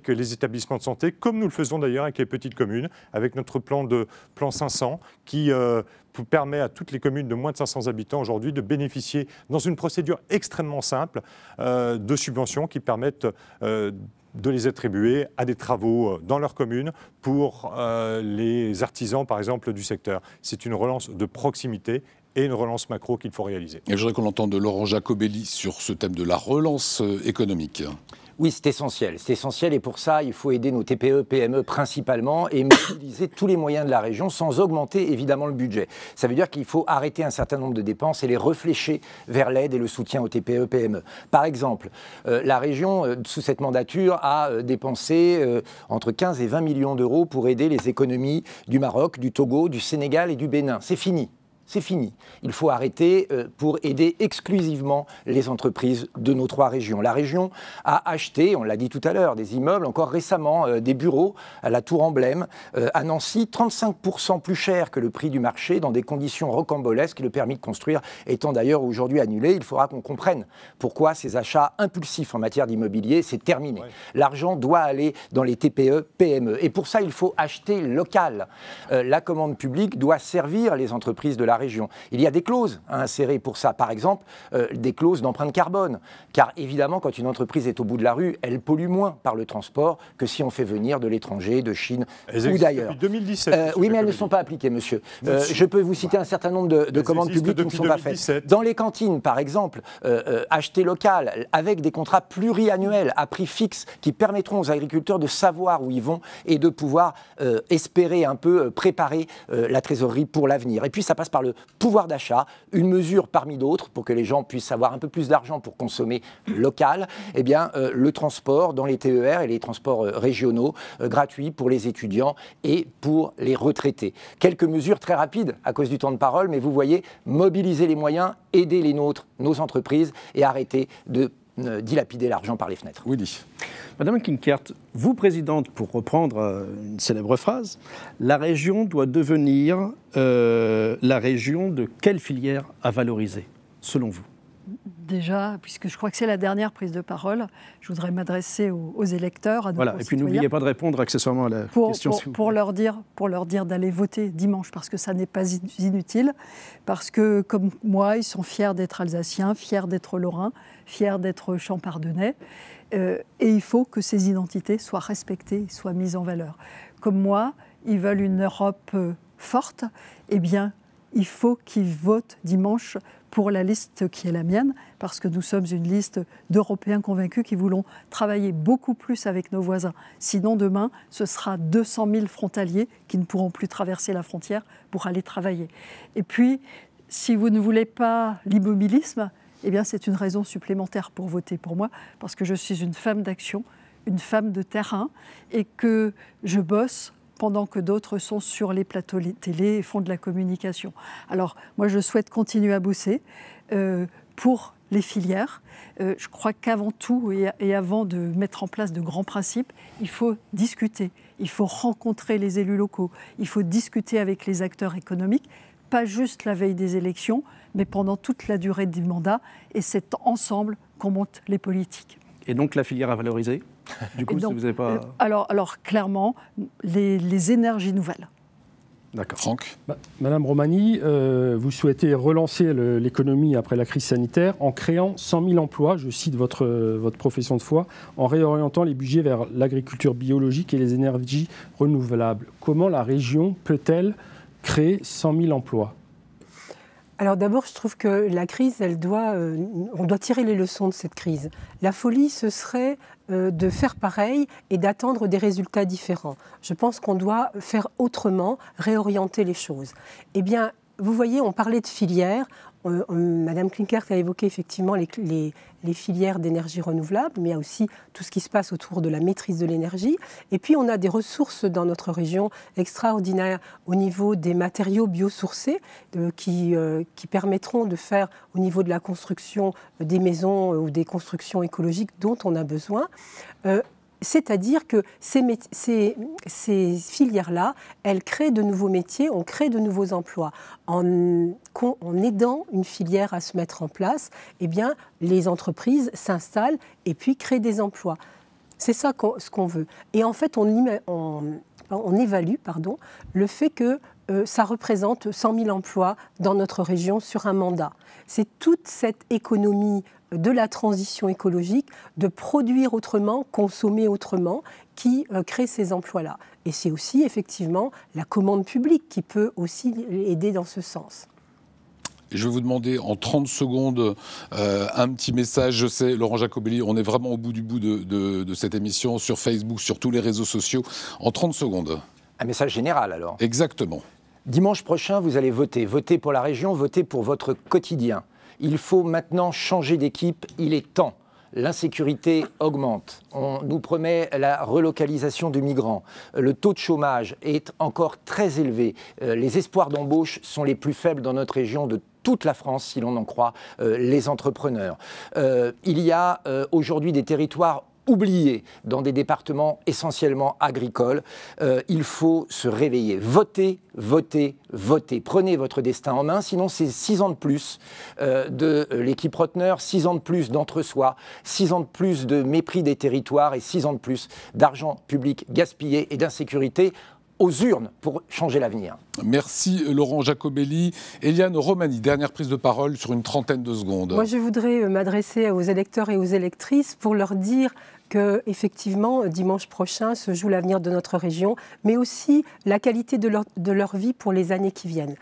les établissements de santé, comme nous le faisons d'ailleurs avec les petites communes, avec notre plan 500 qui permet à toutes les communes de moins de 500 habitants aujourd'hui de bénéficier, dans une procédure extrêmement simple, de subventions qui permettent de les attribuer à des travaux dans leur commune pour les artisans, par exemple, du secteur. C'est une relance de proximité et une relance macro qu'il faut réaliser. Et je voudrais qu'on entende Laurent Jacobelli sur ce thème de la relance économique. Oui, c'est essentiel. C'est essentiel et pour ça, il faut aider nos TPE, PME principalement et mobiliser tous les moyens de la région sans augmenter évidemment le budget. Ça veut dire qu'il faut arrêter un certain nombre de dépenses et les réfléchir vers l'aide et le soutien aux TPE, PME. Par exemple, la région, sous cette mandature, a dépensé entre 15 et 20 millions d'euros pour aider les économies du Maroc, du Togo, du Sénégal et du Bénin. C'est fini. C'est fini. Il faut arrêter pour aider exclusivement les entreprises de nos 3 régions. La région a acheté, on l'a dit tout à l'heure, des immeubles, encore récemment, des bureaux à la Tour Emblème, à Nancy, 35% plus cher que le prix du marché, dans des conditions rocambolesques, le permis de construire étant d'ailleurs aujourd'hui annulé. Il faudra qu'on comprenne pourquoi ces achats impulsifs en matière d'immobilier, c'est terminé. Ouais. L'argent doit aller dans les TPE, PME. Et pour ça, il faut acheter local. La commande publique doit servir les entreprises de la région. Il y a des clauses à insérer pour ça, par exemple des clauses d'empreinte carbone, car évidemment quand une entreprise est au bout de la rue, elle pollue moins par le transport que si on fait venir de l'étranger, de Chine ou d'ailleurs. Depuis 2017. Oui, mais elles ne sont pas appliquées, monsieur. Je peux vous citer un certain nombre de commandes publiques qui ne sont pas faites. Dans les cantines, par exemple, acheter local avec des contrats pluriannuels à prix fixe qui permettront aux agriculteurs de savoir où ils vont et de pouvoir espérer un peu préparer la trésorerie pour l'avenir. Et puis ça passe par le pouvoir d'achat, une mesure parmi d'autres pour que les gens puissent avoir un peu plus d'argent pour consommer local, eh bien, le transport dans les TER et les transports régionaux gratuits pour les étudiants et pour les retraités. Quelques mesures très rapides à cause du temps de parole, mais vous voyez, mobiliser les moyens, aider les nôtres, nos entreprises et arrêter de dilapider l'argent par les fenêtres. Oui. Madame Klinkert, vous, présidente, pour reprendre une célèbre phrase, la région doit devenir la région de quelle filière à valoriser, selon vous ? Déjà, puisque je crois que c'est la dernière prise de parole, je voudrais m'adresser aux électeurs, à nos concitoyens. Et puis n'oubliez pas de répondre accessoirement à la question. Pour leur dire d'aller voter dimanche, parce que ça n'est pas inutile, parce que comme moi, ils sont fiers d'être alsaciens, fiers d'être lorrains, fiers d'être champardonnais, et il faut que ces identités soient respectées, soient mises en valeur. Comme moi, ils veulent une Europe forte, eh bien, il faut qu'ils votent dimanche pour la liste qui est la mienne, parce que nous sommes une liste d'Européens convaincus qui voulons travailler beaucoup plus avec nos voisins. Sinon, demain, ce sera 200 000 frontaliers qui ne pourront plus traverser la frontière pour aller travailler. Et puis, si vous ne voulez pas l'immobilisme, eh bien, c'est une raison supplémentaire pour voter pour moi, parce que je suis une femme d'action, une femme de terrain, et que je bosse pendant que d'autres sont sur les plateaux télé et font de la communication. Alors, moi, je souhaite continuer à bosser pour les filières. Je crois qu'avant tout, et avant de mettre en place de grands principes, il faut discuter, il faut rencontrer les élus locaux, il faut discuter avec les acteurs économiques, pas juste la veille des élections, mais pendant toute la durée du mandat, et c'est ensemble qu'on monte les politiques. Et donc, la filière à valoriser ? Du coup, donc, si vous n'avez pas... Alors, clairement, les énergies nouvelles. D'accord. Franck ? Madame Romani, vous souhaitez relancer l'économie après la crise sanitaire en créant 100 000 emplois, je cite votre profession de foi, en réorientant les budgets vers l'agriculture biologique et les énergies renouvelables. Comment la région peut-elle créer 100 000 emplois ? Alors d'abord, je trouve que la crise, on doit tirer les leçons de cette crise. La folie, ce serait de faire pareil et d'attendre des résultats différents. Je pense qu'on doit faire autrement, réorienter les choses. Eh bien, vous voyez, on parlait de filières, Madame Klinkert a évoqué effectivement les filières d'énergie renouvelable, mais il y a aussi tout ce qui se passe autour de la maîtrise de l'énergie. Et puis, on a des ressources dans notre région extraordinaires au niveau des matériaux biosourcés qui permettront de faire, au niveau de la construction des maisons ou des constructions écologiques dont on a besoin. C'est-à-dire que ces filières-là, elles créent de nouveaux métiers, on crée de nouveaux emplois. En aidant une filière à se mettre en place, eh bien, les entreprises s'installent et puis créent des emplois. C'est ça ce qu'on veut. Et en fait, on évalue le fait que ça représente 100 000 emplois dans notre région sur un mandat. C'est toute cette économie de la transition écologique, de produire autrement, consommer autrement, qui crée ces emplois-là. Et c'est aussi effectivement la commande publique qui peut aussi aider dans ce sens. Je vais vous demander en 30 secondes un petit message. Je sais, Laurent Jacobelli, on est vraiment au bout du bout de cette émission sur Facebook, sur tous les réseaux sociaux. En 30 secondes. Un message général alors. Exactement. Dimanche prochain, vous allez voter. Voter pour la région, voter pour votre quotidien. Il faut maintenant changer d'équipe, il est temps. L'insécurité augmente. On nous promet la relocalisation de migrants. Le taux de chômage est encore très élevé. Les espoirs d'embauche sont les plus faibles dans notre région de toute la France, si l'on en croit les entrepreneurs. Il y a aujourd'hui des territoires oubliés dans des départements essentiellement agricoles. Il faut se réveiller. Votez, votez, votez. Prenez votre destin en main, sinon c'est 6 ans de plus de l'équipe Rotner, 6 ans de plus d'entre-soi, 6 ans de plus de mépris des territoires et 6 ans de plus d'argent public gaspillé et d'insécurité aux urnes pour changer l'avenir. Merci Laurent Jacobelli. Eliane Romani, dernière prise de parole sur une trentaine de secondes. Moi, je voudrais m'adresser aux électeurs et aux électrices pour leur dire que, effectivement, dimanche prochain se joue l'avenir de notre région, mais aussi la qualité de leur vie pour les années qui viennent.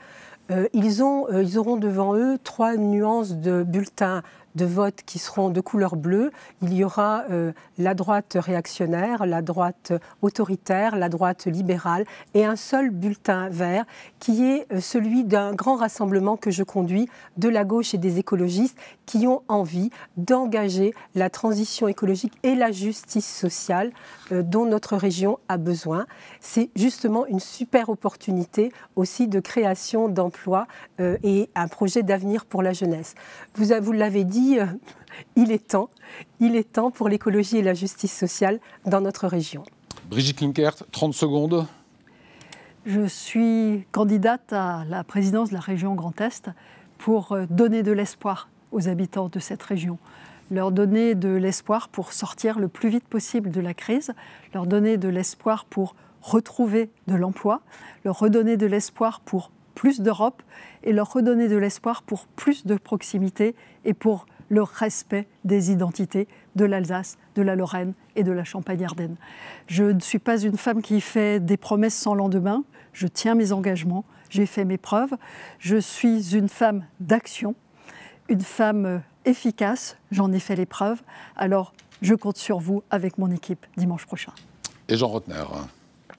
Ils auront devant eux 3 nuances de bulletins de vote qui seront de couleur bleue. Il y aura la droite réactionnaire, la droite autoritaire, la droite libérale et un seul bulletin vert qui est celui d'un grand rassemblement que je conduis de la gauche et des écologistes qui ont envie d'engager la transition écologique et la justice sociale dont notre région a besoin. C'est justement une super opportunité aussi de création d'emplois et un projet d'avenir pour la jeunesse. Vous l'avez dit, il est temps pour l'écologie et la justice sociale dans notre région. Brigitte Klinkert, 30 secondes. Je suis candidate à la présidence de la région Grand Est pour donner de l'espoir aux habitants de cette région. Leur donner de l'espoir pour sortir le plus vite possible de la crise, leur donner de l'espoir pour retrouver de l'emploi, leur redonner de l'espoir pour plus d'Europe et leur redonner de l'espoir pour plus de proximité et pour le respect des identités de l'Alsace, de la Lorraine et de la Champagne-Ardenne. Je ne suis pas une femme qui fait des promesses sans lendemain. Je tiens mes engagements, j'ai fait mes preuves. Je suis une femme d'action, une femme efficace, j'en ai fait les preuves. Alors, je compte sur vous avec mon équipe dimanche prochain. Et Jean Rotner.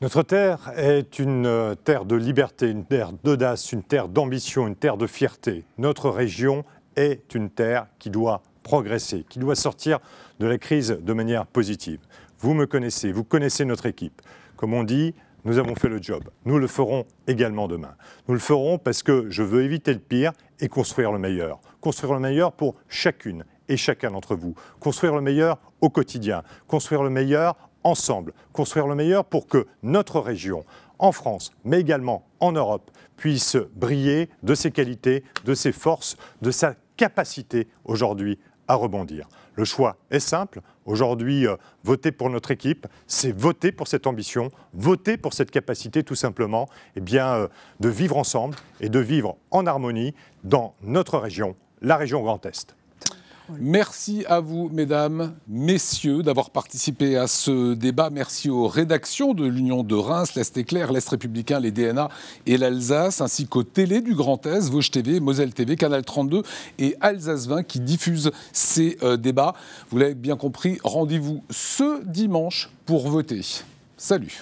Notre terre est une terre de liberté, une terre d'audace, une terre d'ambition, une terre de fierté. Notre région est une terre qui doit progresser, qui doit sortir de la crise de manière positive. Vous me connaissez, vous connaissez notre équipe. Comme on dit, nous avons fait le job. Nous le ferons également demain. Nous le ferons parce que je veux éviter le pire et construire le meilleur. Construire le meilleur pour chacune et chacun d'entre vous. Construire le meilleur au quotidien. Construire le meilleur ensemble. Construire le meilleur pour que notre région, en France, mais également en Europe, puisse briller de ses qualités, de ses forces, de sa capacité aujourd'hui à rebondir. Le choix est simple. Aujourd'hui, voter pour notre équipe, c'est voter pour cette ambition, voter pour cette capacité tout simplement de vivre ensemble et de vivre en harmonie dans notre région, la région Grand Est. Merci à vous, mesdames, messieurs, d'avoir participé à ce débat. Merci aux rédactions de l'Union de Reims, l'Est Éclair, l'Est Républicain, les DNA et l'Alsace, ainsi qu'aux télés du Grand Est, Vosges TV, Moselle TV, Canal 32 et Alsace 20 qui diffusent ces débats. Vous l'avez bien compris, rendez-vous ce dimanche pour voter. Salut.